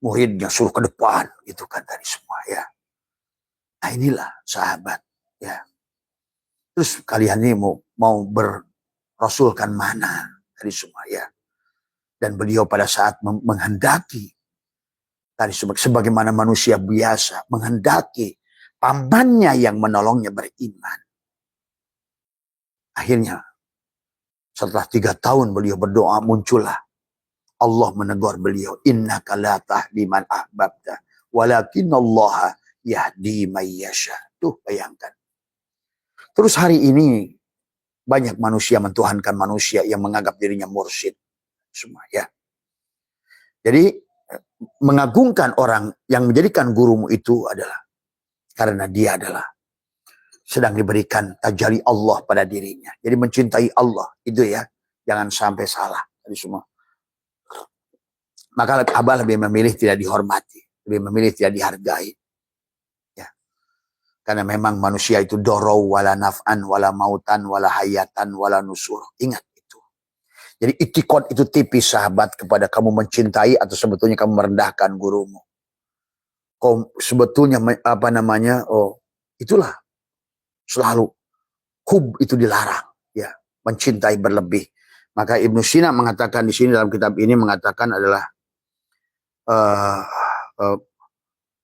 Muridnya suruh ke depan. Itu kan tadi semua ya. Nah inilah sahabat. Ya. Terus kalian ini mau berrasulkan mana? Tadi semua ya. Dan beliau pada saat menghendaki. Tadi sebagaimana manusia biasa. Menghendaki pamannya yang menolongnya beriman. Akhirnya setelah 3 tahun beliau berdoa, muncullah Allah menegur beliau, innaka la tahdi man ahbabta walakinallaha yahdi man yasha. Tuh bayangkan. Terus hari ini banyak manusia mentuhankan manusia yang menganggap dirinya mursyid semua ya. Jadi mengagungkan orang yang menjadikan gurumu itu adalah karena dia adalah sedang diberikan tajalli Allah pada dirinya. Jadi mencintai Allah itu ya, jangan sampai salah tadi semua. Maka Abah lebih memilih tidak dihormati, lebih memilih tidak dihargai. Ya. Karena memang manusia itu dorau wala naf'an wala mautan wala hayatan wala nusur. Ingat itu. Jadi itikad itu tipis sahabat kepada kamu mencintai atau sebetulnya kamu merendahkan gurumu. Kau sebetulnya itulah selalu hub itu dilarang ya, mencintai berlebih. Maka Ibnu Sina mengatakan di sini dalam kitab ini mengatakan adalah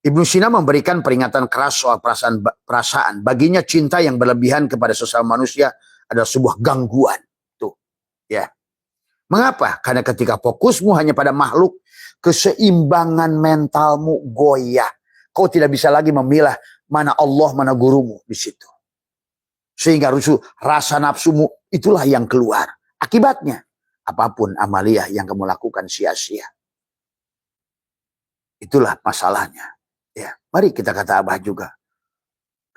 Ibnu Sina memberikan peringatan keras soal perasaan. Baginya cinta yang berlebihan kepada sesama manusia adalah sebuah gangguan. Tuh, ya. Mengapa? Karena ketika fokusmu hanya pada makhluk, keseimbangan mentalmu goyah. Kau tidak bisa lagi memilah mana Allah, mana gurumu di situ. Sehingga rasa nafsumu itulah yang keluar. Akibatnya, apapun amaliyah yang kamu lakukan sia-sia. Itulah masalahnya. Ya, mari kita kata Abah juga.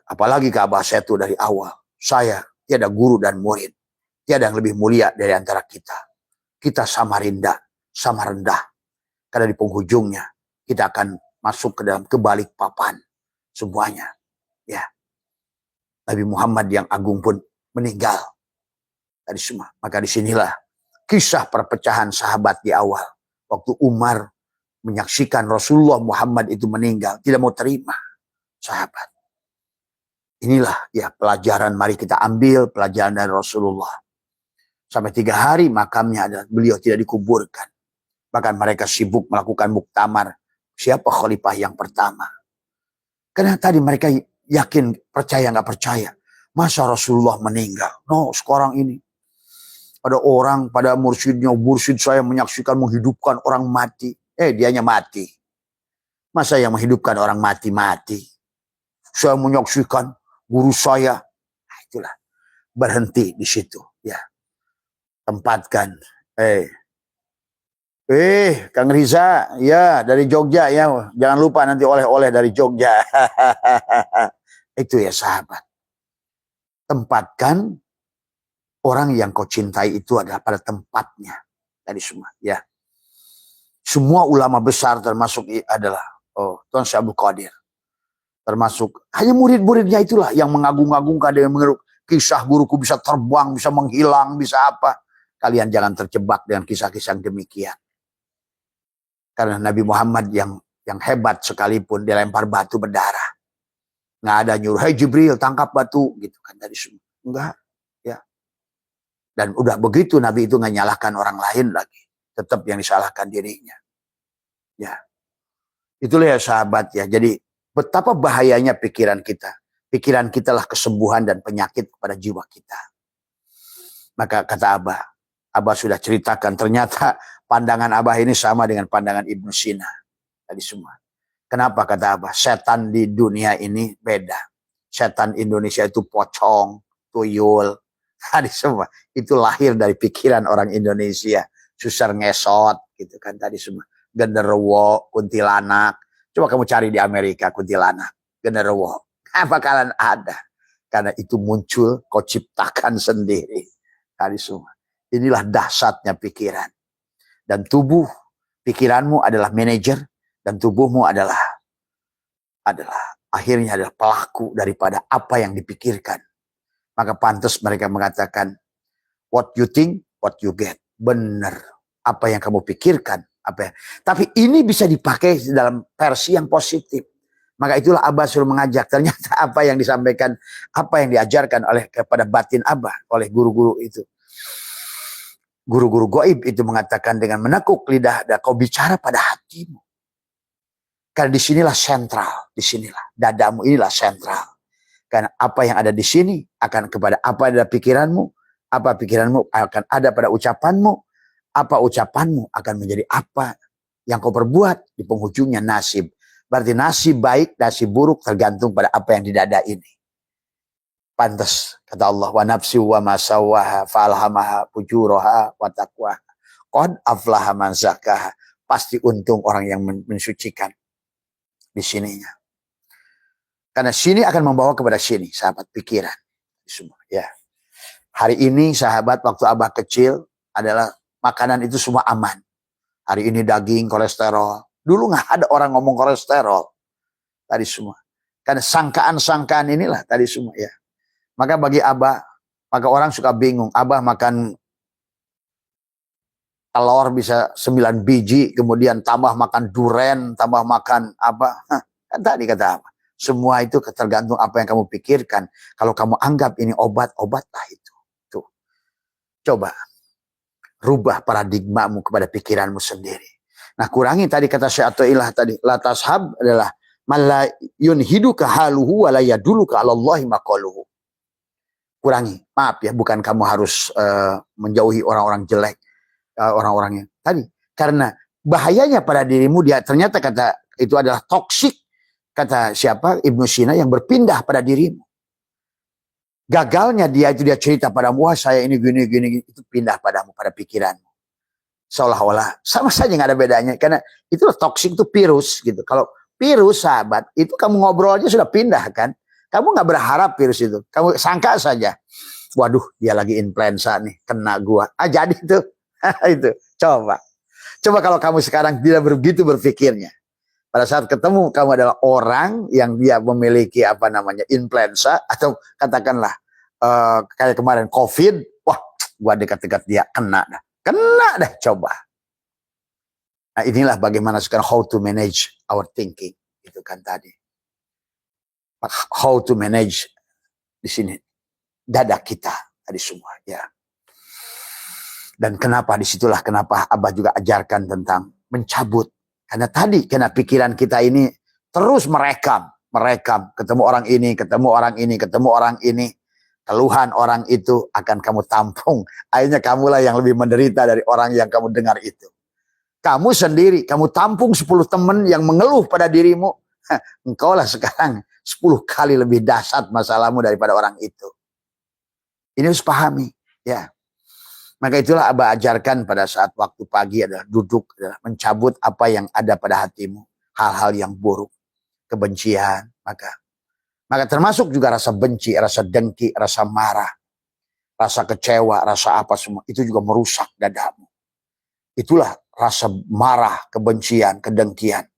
Apalagi ke Abah saya itu dari awal. Saya tiada guru dan murid. Tiada yang lebih mulia dari antara kita. Kita sama rendah. Karena di penghujungnya kita akan masuk ke dalam kebalik papan. Semuanya. Ya. Nabi Muhammad yang agung pun meninggal. Tadi semua. Maka disinilah kisah perpecahan sahabat di awal. Waktu Umar menyaksikan Rasulullah Muhammad itu meninggal. Tidak mau terima. Sahabat. Inilah ya pelajaran, mari kita ambil pelajaran dari Rasulullah. Sampai 3 hari makamnya adalah beliau tidak dikuburkan. Bahkan mereka sibuk melakukan muktamar. Siapa khalifah yang pertama? Karena tadi mereka yakin, percaya nggak percaya. Masa Rasulullah meninggal? No, sekarang ini. Ada orang pada mursyidnya, mursyid saya menyaksikan menghidupkan orang mati. Dianya mati. Masa yang menghidupkan orang mati-mati? Saya menyaksikan guru saya. Nah, itulah. Berhenti di situ. Ya. Tempatkan. Kang Riza, ya dari Jogja ya. Jangan lupa nanti oleh-oleh dari Jogja. Itu ya sahabat. Tempatkan orang yang kau cintai itu adalah pada tempatnya. Tadi semua ya. Semua ulama besar termasuk adalah Tuan Syekh Abdul Qadir. Termasuk hanya murid-muridnya itulah yang mengagung-agungkan dan mengeruk. Kisah guruku bisa terbang, bisa menghilang, bisa apa. Kalian jangan terjebak dengan kisah-kisah yang demikian. Karena Nabi Muhammad yang yang hebat sekalipun dilempar batu berdarah. Nggak ada nyuruh, "Hei Jibril, tangkap batu," gitu kan tadi semua. Enggak, ya. Dan udah begitu Nabi itu nggak nyalahkan orang lain lagi. Tetap yang disalahkan dirinya. Ya. Itulah ya sahabat ya. Jadi betapa bahayanya pikiran kita. Pikiran kita lah kesembuhan dan penyakit kepada jiwa kita. Maka kata Abah sudah ceritakan, ternyata pandangan Abah ini sama dengan pandangan Ibnu Sina. Tadi semua. Kenapa kata Abah? Setan di dunia ini beda. Setan Indonesia itu pocong, tuyul. Tadi semua. Itu lahir dari pikiran orang Indonesia. Susar ngesot gitu kan tadi semua. Genderuwo, kuntilanak. Coba kamu cari di Amerika kuntilanak, genderuwo. Nggak bakalan ada. Karena itu muncul, kau ciptakan sendiri. Tadi semua. Inilah dahsyatnya pikiran. Dan tubuh, pikiranmu adalah manajer. Dan tubuhmu adalah akhirnya adalah pelaku daripada apa yang dipikirkan. Maka pantas mereka mengatakan, what you think, what you get. Benar. Apa yang kamu pikirkan. Tapi ini bisa dipakai dalam versi yang positif. Maka itulah Abah suruh mengajak. Ternyata apa yang disampaikan, apa yang diajarkan kepada batin Abah oleh guru-guru itu. Guru-guru goib itu mengatakan dengan menekuk lidah dan kau bicara pada hatimu. Karena disinilah sentral, disinilah dadamu inilah sentral. Karena apa yang ada di sini akan kepada apa ada pikiranmu, apa pikiranmu akan ada pada ucapanmu, apa ucapanmu akan menjadi apa yang kau perbuat di penghujungnya nasib. Berarti nasib baik, nasib buruk tergantung pada apa yang di dada ini. Pantas kata Allah, wa nafsi wa ma sawwaha falhamaha fujuraha wa taqwaha. Qad aflaha man zakkaha. Pasti untung orang yang mensucikan di sininya. Karena sini akan membawa kepada sini, sahabat pikiran. Semua, ya. Hari ini sahabat waktu Abah kecil adalah makanan itu semua aman. Hari ini daging, kolesterol. Dulu nggak ada orang ngomong kolesterol. Tadi semua. Karena sangkaan-sangkaan inilah tadi semua ya. Maka bagi Abah, maka orang suka bingung. Abah makan telur bisa 9 biji, kemudian tambah makan duren, tambah makan apa. Kan tadi kata Abah. Semua itu tergantung apa yang kamu pikirkan. Kalau kamu anggap ini obat-obatlah itu. Tuh. Coba. Rubah paradigmamu kepada pikiranmu sendiri. Nah kurangi tadi kata Syekh Athaillah tadi. La tashab adalah mala yunhiduka haluhu wa la yaduluka ala Allahi maqaluhu. Kurangi. Maaf ya, bukan kamu harus menjauhi orang-orang jelek. Orang-orangnya. Tadi. Karena bahayanya pada dirimu, dia ternyata kata itu adalah toksik. Kata siapa? Ibnu Sina yang berpindah pada dirimu. Gagalnya dia cerita padamu, wah saya ini gini. Itu pindah padamu, pada pikiranmu. Seolah-olah sama saja nggak ada bedanya. Karena itu toksik itu virus gitu. Kalau virus sahabat, itu kamu ngobrol aja sudah pindah kan. Kamu nggak berharap virus itu. Kamu sangka saja. Waduh, dia lagi influenza nih, kena gua. Jadi itu. Itu. Coba kalau kamu sekarang tidak begitu berpikirnya. Pada saat ketemu kamu adalah orang yang dia memiliki influenza atau katakanlah kayak kemarin COVID. Wah, gua dekat-dekat dia kena dah coba. Nah, inilah bagaimana sekarang how to manage our thinking. Itu kan tadi. How to manage di sini dada kita tadi semua ya. Dan disitulah kenapa Abah juga ajarkan tentang mencabut. Karena pikiran kita ini terus merekam, ketemu orang ini, keluhan orang itu akan kamu tampung. Akhirnya kamulah yang lebih menderita dari orang yang kamu dengar itu. Kamu sendiri, kamu tampung 10 teman yang mengeluh pada dirimu. Engkaulah sekarang 10 kali lebih dahsyat masalahmu daripada orang itu. Ini harus pahami. Ya. Maka itulah Abah ajarkan pada saat waktu pagi adalah duduk, adalah mencabut apa yang ada pada hatimu. Hal-hal yang buruk, kebencian. Maka termasuk juga rasa benci, rasa dengki, rasa marah, rasa kecewa, rasa apa semua. Itu juga merusak dadamu. Itulah rasa marah, kebencian, kedengkian.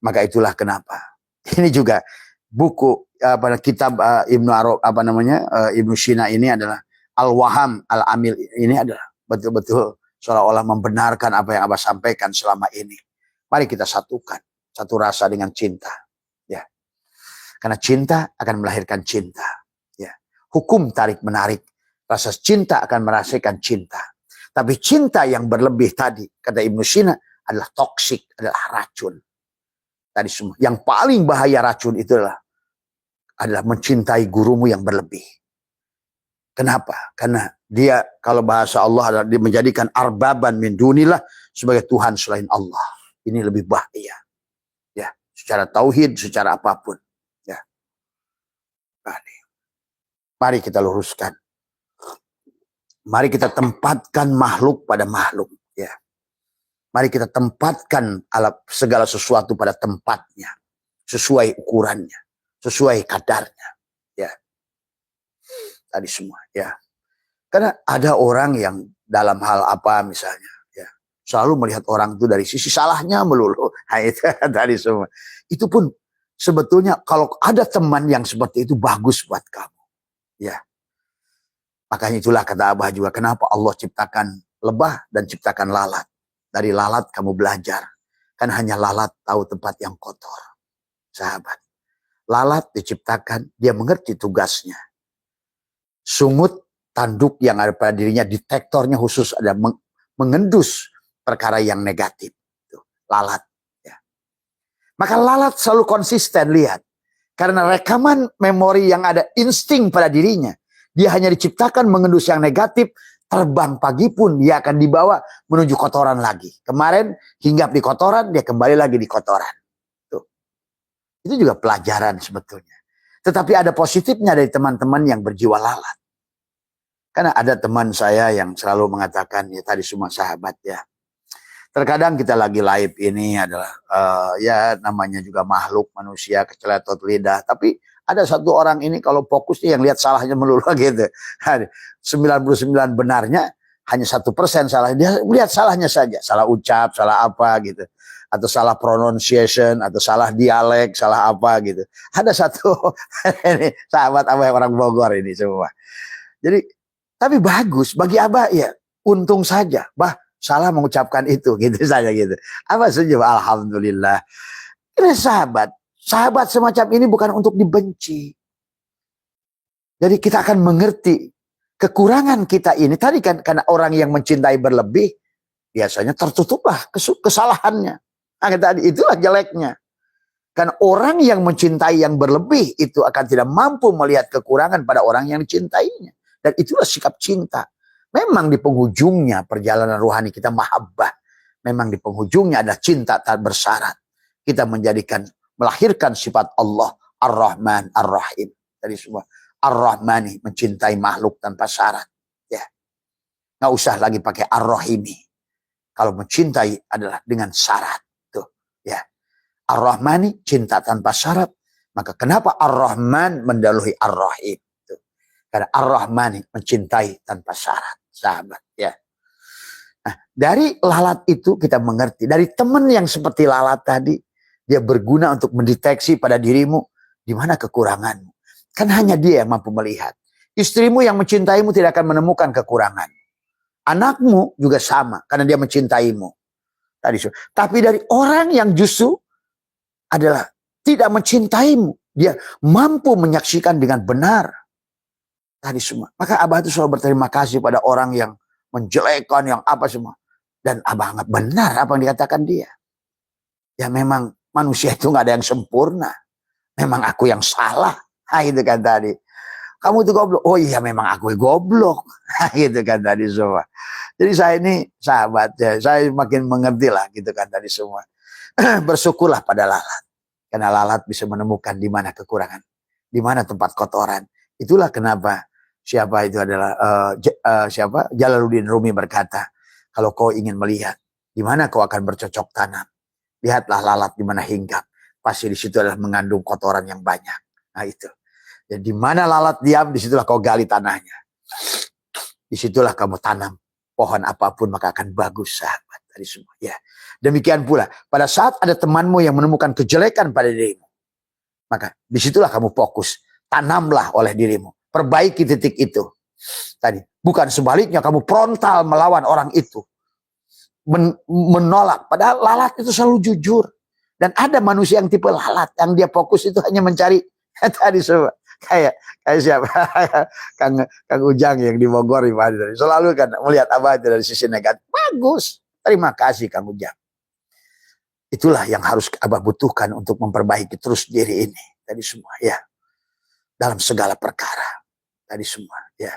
Maka itulah kenapa. Ini juga buku kitab Ibnu Sina ini adalah Al-Waham Al-Amil. Ini adalah betul-betul seolah-olah membenarkan apa yang Abah sampaikan selama ini. Mari kita satukan satu rasa dengan cinta. Ya. Karena cinta akan melahirkan cinta. Ya. Hukum tarik-menarik. Rasa cinta akan merasakan cinta. Tapi cinta yang berlebih tadi, kata Ibnu Sina, adalah toksik, adalah racun. Tadi semua. Yang paling bahaya racun itu adalah mencintai gurumu yang berlebih. Kenapa? Karena dia, kalau bahasa Allah adalah dia menjadikan arbaban min dunillah sebagai Tuhan selain Allah. Ini lebih bahaya. Ya, secara tauhid, secara apapun. Ya. Mari kita luruskan. Mari kita tempatkan makhluk pada makhluk. Ya. Mari kita tempatkan segala sesuatu pada tempatnya. Sesuai ukurannya. Sesuai kadarnya. Ya. Tadi semua. Ya. Karena ada orang yang dalam hal apa misalnya. Ya, selalu melihat orang itu dari sisi salahnya melulu. Nah, itu tadi semua. Itu pun sebetulnya kalau ada teman yang seperti itu bagus buat kamu. Ya. Makanya itulah kata Abah juga, kenapa Allah ciptakan lebah dan ciptakan lalat. Dari lalat kamu belajar. Kan hanya lalat tahu tempat yang kotor. Sahabat. Lalat diciptakan, dia mengerti tugasnya. Sungut, tanduk yang ada pada dirinya, detektornya khusus ada mengendus perkara yang negatif. Tuh, lalat. Ya. Maka lalat selalu konsisten, lihat. Karena rekaman memori yang ada insting pada dirinya. Dia hanya diciptakan mengendus yang negatif, terbang pagi pun dia akan dibawa menuju kotoran lagi. Kemarin hinggap di kotoran, dia kembali lagi di kotoran. Tuh. Itu juga pelajaran sebetulnya. Tetapi ada positifnya dari teman-teman yang berjiwa lalat. Karena ada teman saya yang selalu mengatakan, ya tadi semua sahabat ya. Terkadang kita lagi live ini adalah, ya namanya juga makhluk manusia, keceletot lidah. Tapi ada satu orang ini kalau fokusnya yang lihat salahnya melulu gitu. 99 benarnya, hanya 1% salah. Dia lihat salahnya saja. Salah ucap, salah apa gitu. Atau salah pronunciation, atau salah dialek, salah apa gitu. Ada satu, ini sahabat Abah orang Bogor ini semua. Jadi, tapi bagus. Bagi Abah ya, untung saja. Bah, salah mengucapkan itu, gitu saja gitu. Abah setuju, alhamdulillah. Ini sahabat. Sahabat semacam ini bukan untuk dibenci. Jadi kita akan mengerti kekurangan kita ini. Tadi kan karena orang yang mencintai berlebih, biasanya tertutuplah kesalahannya. Nah, tadi itulah jeleknya. Karena orang yang mencintai yang berlebih itu akan tidak mampu melihat kekurangan pada orang yang dicintainya. Dan itulah sikap cinta. Memang di penghujungnya perjalanan rohani kita mahabbah. Memang di penghujungnya ada cinta tak bersyarat. Kita melahirkan sifat Allah Ar-Rahman Ar-Rahim. Tadi semua Ar-Rahmani mencintai makhluk tanpa syarat. Ya. Nggak usah lagi pakai Ar-Rahimi. Kalau mencintai adalah dengan syarat. Tuh, ya. Ar-Rahmani cinta tanpa syarat. Maka kenapa Ar-Rahman mendahului Ar-Rahim? Tuh. Karena Ar-Rahmani mencintai tanpa syarat. Sahabat, ya. Nah, dari lalat itu kita mengerti. Dari teman yang seperti lalat tadi, dia berguna untuk mendeteksi pada dirimu di mana kekuranganmu. Kan hanya dia yang mampu melihat. Istrimu yang mencintaimu tidak akan menemukan kekurangan. Anakmu juga sama karena dia mencintaimu. Tapi dari orang yang justru adalah tidak mencintaimu, dia mampu menyaksikan dengan benar. Tadi semua. Maka Abah itu selalu berterima kasih pada orang yang menjelekkan, yang apa semua. Dan Abah anggap benar apa yang dikatakan dia. Ya memang manusia itu nggak ada yang sempurna. Memang aku yang salah. Nah, gitu kan tadi. Kamu itu goblok. Oh iya memang aku goblok. Nah, gitu kan tadi semua. Jadi saya ini sahabat ya. Saya makin mengerti lah gitu kan tadi semua. Bersyukurlah pada lalat. Karena lalat bisa menemukan di mana kekurangan. Di mana tempat kotoran. Itulah kenapa siapa itu adalah Jalaluddin Rumi berkata, kalau kau ingin melihat di mana kau akan bercocok tanam, lihatlah lalat di mana hinggap. Pasti di situ adalah mengandung kotoran yang banyak. Nah itu. Jadi di mana lalat diam, disitulah kau gali tanahnya. Disitulah kamu tanam pohon apapun maka akan bagus sahabat. Tadi semua. Ya. Demikian pula pada saat ada temanmu yang menemukan kejelekan pada dirimu, maka disitulah kamu fokus. Tanamlah oleh dirimu. Perbaiki titik itu. Tadi. Bukan sebaliknya kamu frontal melawan orang itu. Menolak. Padahal lalat itu selalu jujur. Dan ada manusia yang tipe lalat, yang dia fokus itu hanya mencari tadi semua. Kayak siapa? Kang Ujang yang di Bogor, selalu kan melihat apa itu dari sisi negatif. Bagus, terima kasih Kang Ujang. Itulah yang harus Abah butuhkan untuk memperbaiki terus diri ini tadi semua ya, dalam segala perkara tadi semua ya.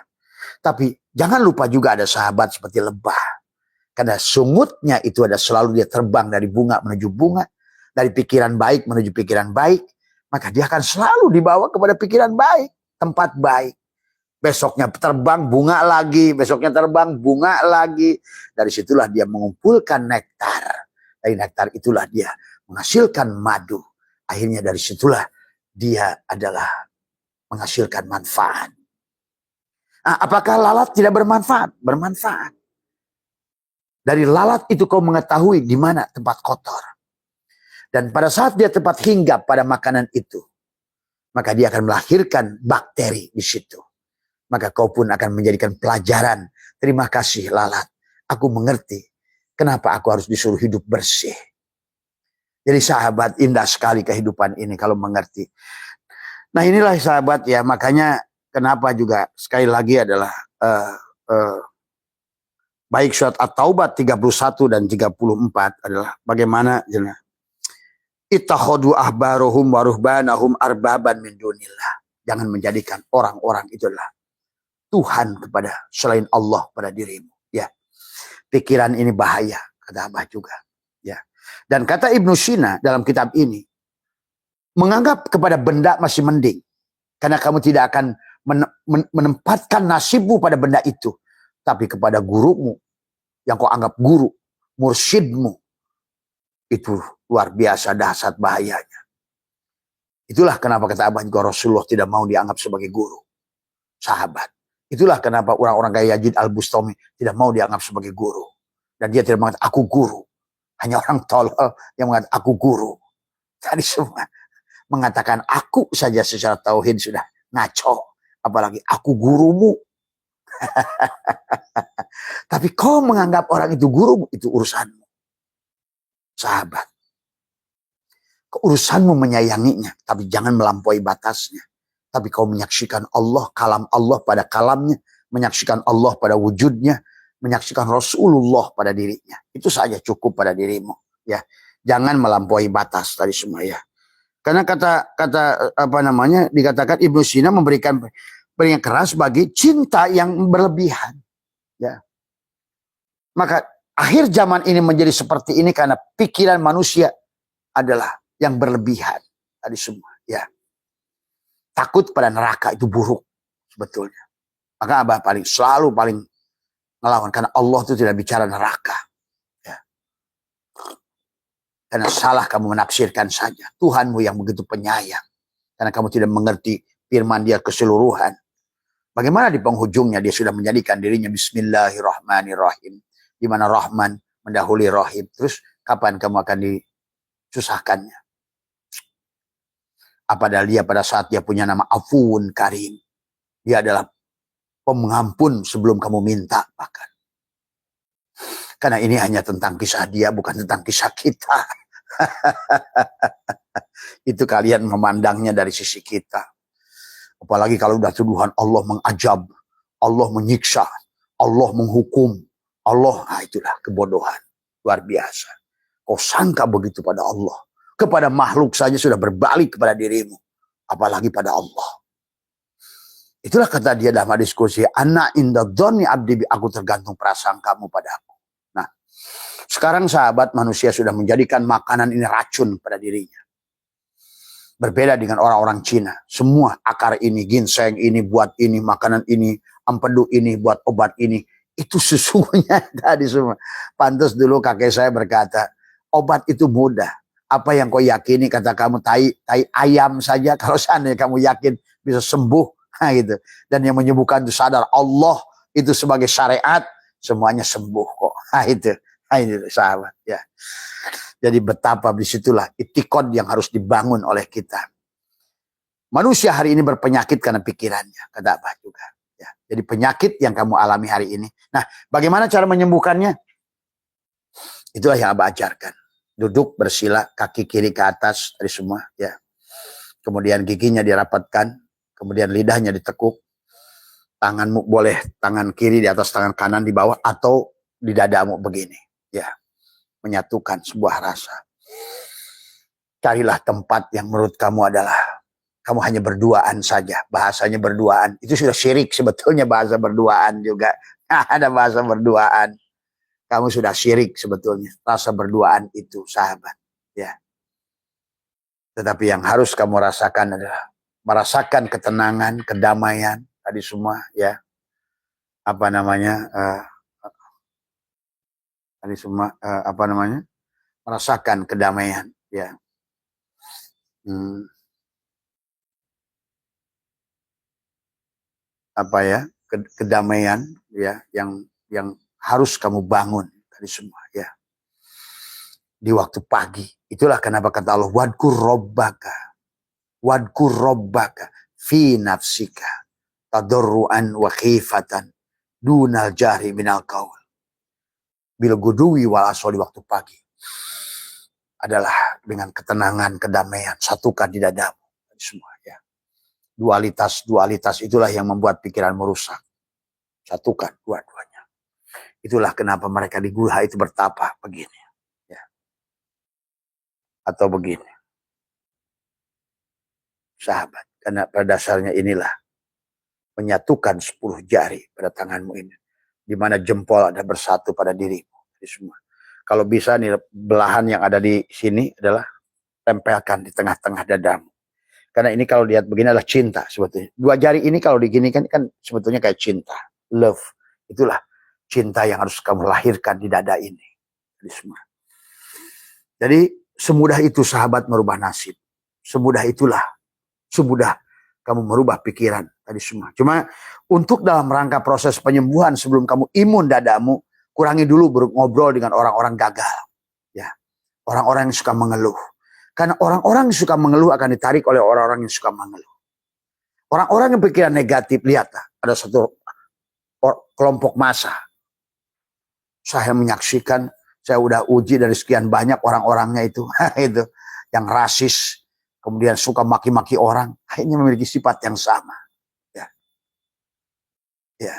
Tapi jangan lupa juga ada sahabat seperti lebah. Karena sungutnya itu ada selalu dia terbang dari bunga menuju bunga, dari pikiran baik menuju pikiran baik, maka dia akan selalu dibawa kepada pikiran baik, tempat baik. Besoknya terbang bunga lagi, besoknya terbang bunga lagi. Dari situlah dia mengumpulkan nektar. Dari nektar itulah dia menghasilkan madu. Akhirnya dari situlah dia adalah menghasilkan manfaat. Nah, apakah lalat tidak bermanfaat? Bermanfaat. Dari lalat itu kau mengetahui di mana tempat kotor. Dan pada saat dia tempat hinggap pada makanan itu, maka dia akan melahirkan bakteri di situ. Maka kau pun akan menjadikan pelajaran. Terima kasih lalat. Aku mengerti kenapa aku harus disuruh hidup bersih. Jadi sahabat, indah sekali kehidupan ini kalau mengerti. Nah inilah sahabat ya, makanya kenapa juga sekali lagi adalah baik surat At-Taubah 31 dan 34 adalah bagaimana jelas. Ittakhadhu ahbarohum wa ruhbanahum arbaban min dunillah. Jangan menjadikan orang-orang itu adalah Tuhan kepada selain Allah pada dirimu. Ya, pikiran ini bahaya, kata Abah juga. Ya, dan kata Ibnu Sina dalam kitab ini, menganggap kepada benda masih mending, karena kamu tidak akan menempatkan nasibmu pada benda itu, tapi kepada gurumu yang kau anggap guru, mursyidmu, itu luar biasa dahsyat bahayanya. Itulah kenapa kata Abah juga Rasulullah tidak mau dianggap sebagai guru, sahabat. Itulah kenapa orang-orang kayak Yazid Al-Bustami tidak mau dianggap sebagai guru. Dan dia tidak mengatakan aku guru. Hanya orang tolol yang mengatakan aku guru. Tadi semua mengatakan aku saja secara tauhid sudah ngaco. Apalagi aku gurumu. Tapi kau menganggap orang itu gurumu, itu urusanmu. Sahabat. Urusanmu menyayanginya, tapi jangan melampaui batasnya. Tapi kau menyaksikan Allah, kalam Allah pada kalamnya, menyaksikan Allah pada wujudnya, menyaksikan Rasulullah pada dirinya. Itu saja cukup pada dirimu, ya. Jangan melampaui batas tadi semua ya. Karena kata apa namanya dikatakan Ibnu Sina memberikan peringatan keras bagi cinta yang berlebihan, ya. Maka akhir zaman ini menjadi seperti ini karena pikiran manusia adalah yang berlebihan tadi semua, ya. Takut pada neraka itu buruk sebetulnya. Maka Abah selalu paling melawan karena Allah itu tidak bicara neraka. Ya. Karena salah kamu menafsirkan saja. Tuhanmu yang begitu penyayang. Karena kamu tidak mengerti firman dia keseluruhan. Bagaimana di penghujungnya dia sudah menjadikan dirinya Bismillahirrahmanirrahim. Di mana Rahman mendahului Rahim. Terus kapan kamu akan disusahkannya? Padahal dia pada saat dia punya nama Afuun Karim. Dia adalah pengampun sebelum kamu minta bahkan. Karena ini hanya tentang kisah dia, bukan tentang kisah kita. Itu kalian memandangnya dari sisi kita. Apalagi kalau udah tuduhan Allah mengajab, Allah menyiksa, Allah menghukum, Allah, itulah kebodohan. Luar biasa. Kau sangka begitu pada Allah. Kepada makhluk saja sudah berbalik kepada dirimu. Apalagi pada Allah. Itulah kata dia dalam diskusi. Ana inda dhonni abdi, aku tergantung perasaan kamu pada aku. Nah, sekarang sahabat manusia sudah menjadikan makanan ini racun pada dirinya. Berbeda dengan orang-orang Cina. Semua akar ini, ginseng ini, buat ini, makanan ini, empedu ini, buat obat ini. Itu sesungguhnya tadi semua. Pantas dulu kakek saya berkata, obat itu mudah. Apa yang kau yakini, kata kamu tai ayam saja, kalau seandainya kamu yakin bisa sembuh, nah gitu. Dan yang menyembuhkan itu sadar Allah itu sebagai syariat, semuanya sembuh kok. Nah itu sahabat ya. Jadi betapa disitulah itikad yang harus dibangun oleh kita. Manusia hari ini berpenyakit karena pikirannya, kata Abah juga. Ya. Jadi penyakit yang kamu alami hari ini. Nah, bagaimana cara menyembuhkannya? Itulah yang Abah ajarkan. Duduk bersila, kaki kiri ke atas tadi semua ya. Kemudian giginya dirapatkan, kemudian lidahnya ditekuk. Tanganmu boleh tangan kiri di atas tangan kanan di bawah atau di dadamu begini ya. Menyatukan sebuah rasa. Carilah tempat yang menurut kamu adalah kamu hanya berduaan saja. Bahasanya berduaan. Itu sudah syirik sebetulnya, bahasa berduaan juga. Ada bahasa berduaan. Kamu sudah syirik sebetulnya. Rasa berduaan itu, sahabat. Ya. Tetapi yang harus kamu rasakan adalah merasakan ketenangan, kedamaian. Tadi semua ya. Apa namanya? Tadi semua apa namanya? Merasakan kedamaian. Ya. Apa ya? Kedamaian ya yang harus kamu bangun tadi semua ya. Di waktu pagi. Itulah kenapa kata Allah, wadkur robbaka fi nafsika tadarruan wa khifatan dunal jahri minal qaul. Bila guduwi wal aswali, waktu pagi adalah dengan ketenangan, kedamaian, satukan di dadamu semua ya. Dualitas itulah yang membuat pikiran merusak. Satukan dua-duanya. Itulah kenapa mereka di gua itu bertapa begini ya. Atau begini. Sahabat, karena pada dasarnya inilah menyatukan 10 jari pada tanganmu ini, di mana jempol ada bersatu pada dirimu. Ini semua. Kalau bisa nih belahan yang ada di sini adalah tempelkan di tengah-tengah dadamu. Karena ini kalau lihat begini adalah cinta sebetulnya. Dua jari ini kalau diginikan kan sebetulnya kayak cinta, love. Itulah cinta yang harus kamu lahirkan di dada ini. Ini semua. Jadi semudah itu sahabat merubah nasib. Semudah itulah. Semudah kamu merubah pikiran tadi semua. Cuma untuk dalam rangka proses penyembuhan sebelum kamu imun dadamu, kurangi dulu ngobrol dengan orang-orang gagal. Ya. Orang-orang yang suka mengeluh. Karena orang-orang yang suka mengeluh akan ditarik oleh orang-orang yang suka mengeluh. Orang-orang yang pikiran negatif, lihatlah. Ada satu kelompok massa. Saya menyaksikan, saya udah uji dari sekian banyak orang-orangnya itu. Itu yang rasis. Kemudian suka maki-maki orang. Akhirnya memiliki sifat yang sama. Ya. Ya.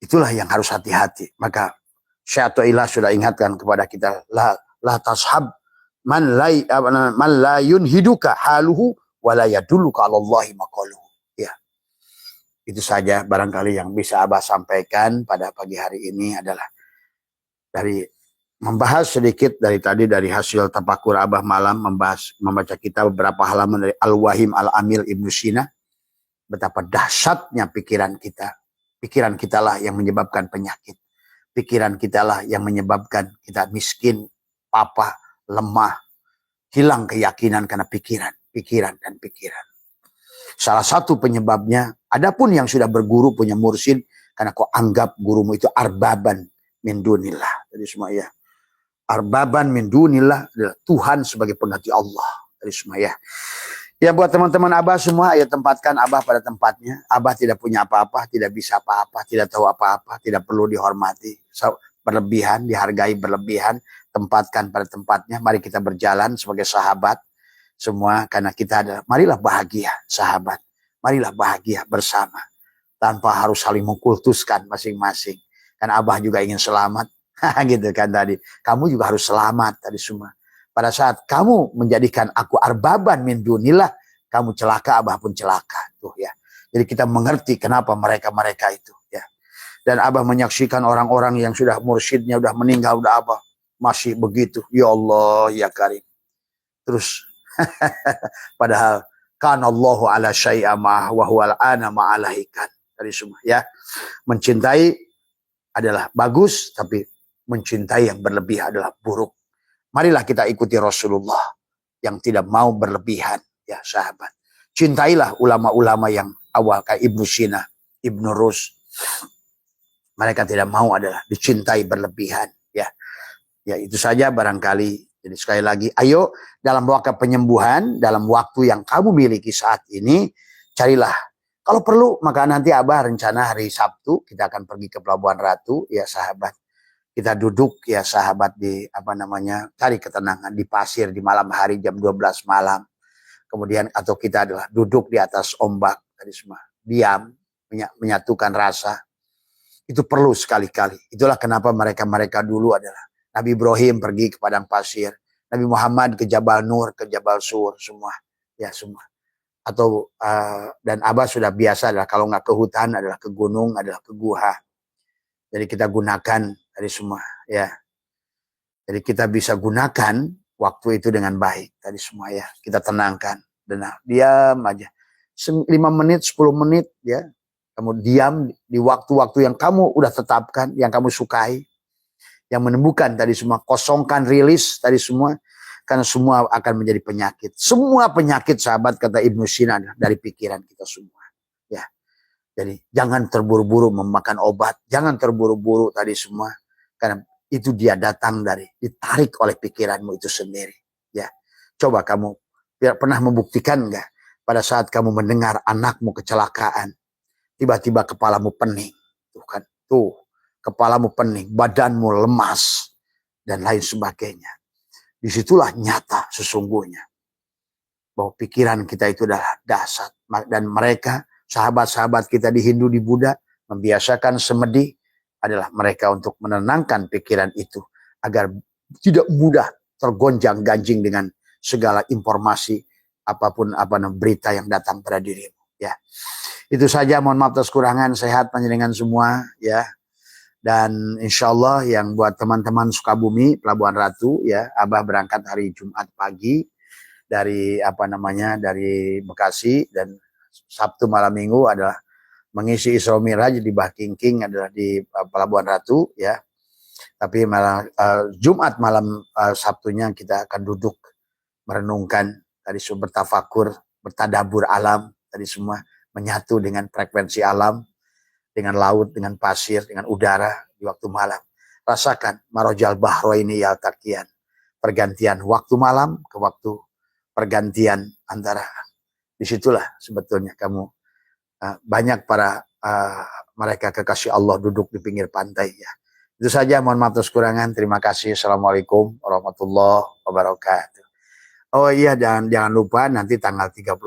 Itulah yang harus hati-hati. Maka Syaitanillah sudah ingatkan kepada kita. La tashab man la yunhiduka haluhu wala yadulluka 'alallahi maqaluhu. Ya. Itu saja barangkali yang bisa Abah sampaikan pada pagi hari ini adalah dari membahas sedikit dari tadi dari hasil tafakur Abah malam membaca kitab beberapa halaman dari Al-Wahim Al-Amil Ibnu Sina. Betapa dahsyatnya pikiran kita. Pikiran kita lah yang menyebabkan penyakit. Pikiran kita lah yang menyebabkan kita miskin, papa, lemah, hilang keyakinan karena pikiran. Salah satu penyebabnya, adapun yang sudah berguru punya mursyid, karena kau anggap gurumu itu arbaban min dunillah. Jadi semua ya. Arbaban min dunillah adalah Tuhan sebagai pengganti Allah. Jadi semua ya. Ya buat teman-teman Abah semua, ya tempatkan Abah pada tempatnya. Abah tidak punya apa-apa, tidak bisa apa-apa, tidak tahu apa-apa, tidak perlu dihormati. Berlebihan, dihargai berlebihan. Tempatkan pada tempatnya. Mari kita berjalan sebagai sahabat semua, karena kita adalah, marilah bahagia sahabat. Marilah bahagia bersama. Tanpa harus saling mengkultuskan masing-masing. Kan Abah juga ingin selamat. Gitu kan tadi. Kamu juga harus selamat tadi semua. Pada saat kamu menjadikan aku arbaban min dunillah, kamu celaka, Abah pun celaka. Tuh ya. Jadi kita mengerti kenapa mereka itu ya. Dan Abah menyaksikan orang-orang yang sudah mursyidnya udah meninggal, udah apa masih begitu. Ya Allah ya Karim. Terus padahal kan Allahu ala syai'a ma wa huwal ana ma'alahikan. Tadi semua ya. Mencintai adalah bagus, tapi mencintai yang berlebih adalah buruk. Marilah kita ikuti Rasulullah yang tidak mau berlebihan ya sahabat. Cintailah ulama-ulama yang awal kayak Ibnu Sina, Ibnu Rus. Mereka tidak mau adalah dicintai berlebihan ya. Ya itu saja barangkali. Jadi sekali lagi, ayo dalam waktu penyembuhan, dalam waktu yang kamu miliki saat ini, carilah. Kalau perlu maka nanti Abah rencana hari Sabtu kita akan pergi ke Pelabuhan Ratu ya sahabat. kita duduk ya sahabat di cari ketenangan di pasir di malam hari jam 12 malam. Kemudian atau kita adalah duduk di atas ombak tadi semua. Diam, menyatukan rasa. Itu perlu sekali-kali. Itulah kenapa mereka dulu adalah Nabi Ibrahim pergi ke padang pasir, Nabi Muhammad ke Jabal Nur, ke Jabal Sur, semua. Ya semua. Atau dan Abah sudah biasa adalah kalau nggak ke hutan adalah ke gunung, adalah ke gua. Jadi kita gunakan tadi semua ya. Jadi kita bisa gunakan waktu itu dengan baik tadi semua ya. Kita tenangkan dan diam aja. 5 menit, 10 menit ya. Kamu diam di waktu-waktu yang kamu udah tetapkan, yang kamu sukai, yang menemukan tadi semua, kosongkan, rilis tadi semua, karena semua akan menjadi penyakit. Semua penyakit sahabat kata Ibnu Sina dari pikiran kita semua. Ya, jadi jangan terburu-buru memakan obat, jangan terburu-buru tadi semua, karena itu dia datang dari ditarik oleh pikiranmu itu sendiri. Ya, coba kamu pernah membuktikan nggak pada saat kamu mendengar anakmu kecelakaan? Tiba-tiba kepalamu pening, tuh kepalamu pening, badanmu lemas dan lain sebagainya. Disitulah nyata sesungguhnya bahwa pikiran kita itu adalah dasar. Dan mereka sahabat-sahabat kita di Hindu di Buddha membiasakan semedi adalah mereka untuk menenangkan pikiran itu agar tidak mudah tergonjang-ganjing dengan segala informasi apapun berita yang datang pada dirimu. Ya, itu saja. Mohon maaf atas kekurangan. Sehat panjenengan semua ya. Dan insya Allah yang buat teman-teman Sukabumi, Pelabuhan Ratu ya, Abah berangkat hari Jumat pagi dari dari Bekasi, dan Sabtu malam Minggu adalah mengisi Isra Miraj di Bahkingking adalah di Pelabuhan Ratu ya. Tapi malah Jumat malam Sabtunya kita akan duduk merenungkan tadi bertafakur, bertadabur alam tadi semua, menyatu dengan frekuensi alam, dengan laut, dengan pasir, dengan udara di waktu malam. Rasakan marojal bahro ini yaltaqiyan, pergantian waktu malam ke waktu pergantian antara. Disitulah sebetulnya kamu banyak para mereka kekasih Allah duduk di pinggir pantai ya. Itu saja, mohon maaf atas kekurangan. Terima kasih. Assalamualaikum warahmatullahi wabarakatuh. Oh iya, jangan lupa nanti tanggal 31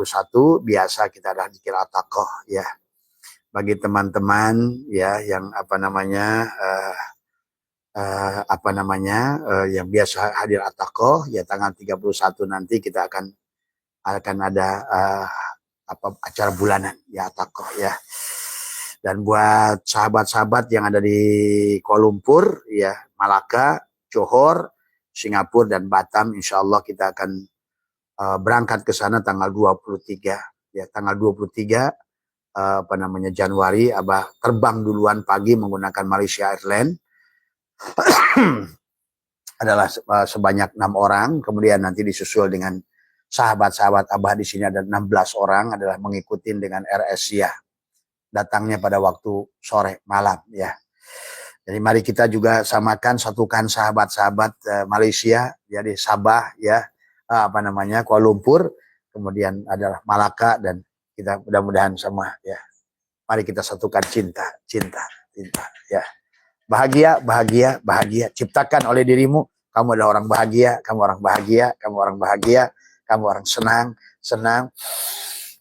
biasa kita ada zikir at-taqah ya. Bagi teman-teman ya yang yang biasa hadir at-taqah ya, tanggal 31 nanti kita akan ada acara bulanan ya at-taqah ya. Dan buat sahabat-sahabat yang ada di Kuala Lumpur ya, Malaka, Johor, Singapura dan Batam, insya Allah kita akan berangkat ke sana tanggal 23 ya, tanggal 23 Januari. Abah terbang duluan pagi menggunakan Malaysia Airlines adalah sebanyak 6 orang, kemudian nanti disusul dengan sahabat-sahabat Abah di sini ada 16 orang adalah mengikuti dengan Air Asia, datangnya pada waktu sore malam ya. Jadi mari kita juga satukan sahabat-sahabat Malaysia jadi Sabah ya, Kuala Lumpur, kemudian adalah Malaka, dan kita mudah-mudahan sama ya. Mari kita satukan cinta ya. Bahagia ciptakan oleh dirimu. Kamu adalah orang bahagia, kamu orang bahagia, kamu orang senang.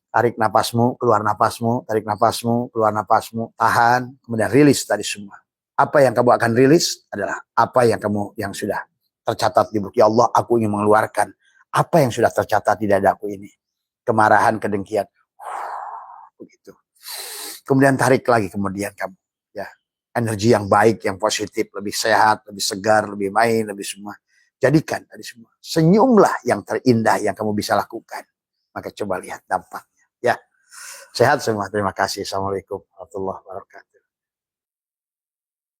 Tarik napasmu, keluar napasmu, tarik napasmu, keluar napasmu, tahan, kemudian rilis tadi semua. Apa yang kamu akan rilis adalah apa yang sudah tercatat di buku. Ya Allah, aku ingin mengeluarkan apa yang sudah tercatat di dadaku ini. Kemarahan, kedengkian. Begitu. Kemudian tarik lagi, kemudian kamu ya, energi yang baik, yang positif, lebih sehat, lebih segar, lebih main, lebih semua. Jadikan tadi semua. Senyumlah yang terindah yang kamu bisa lakukan. Maka coba lihat dampaknya ya. Sehat semua. Terima kasih. Assalamualaikum warahmatullahi wabarakatuh.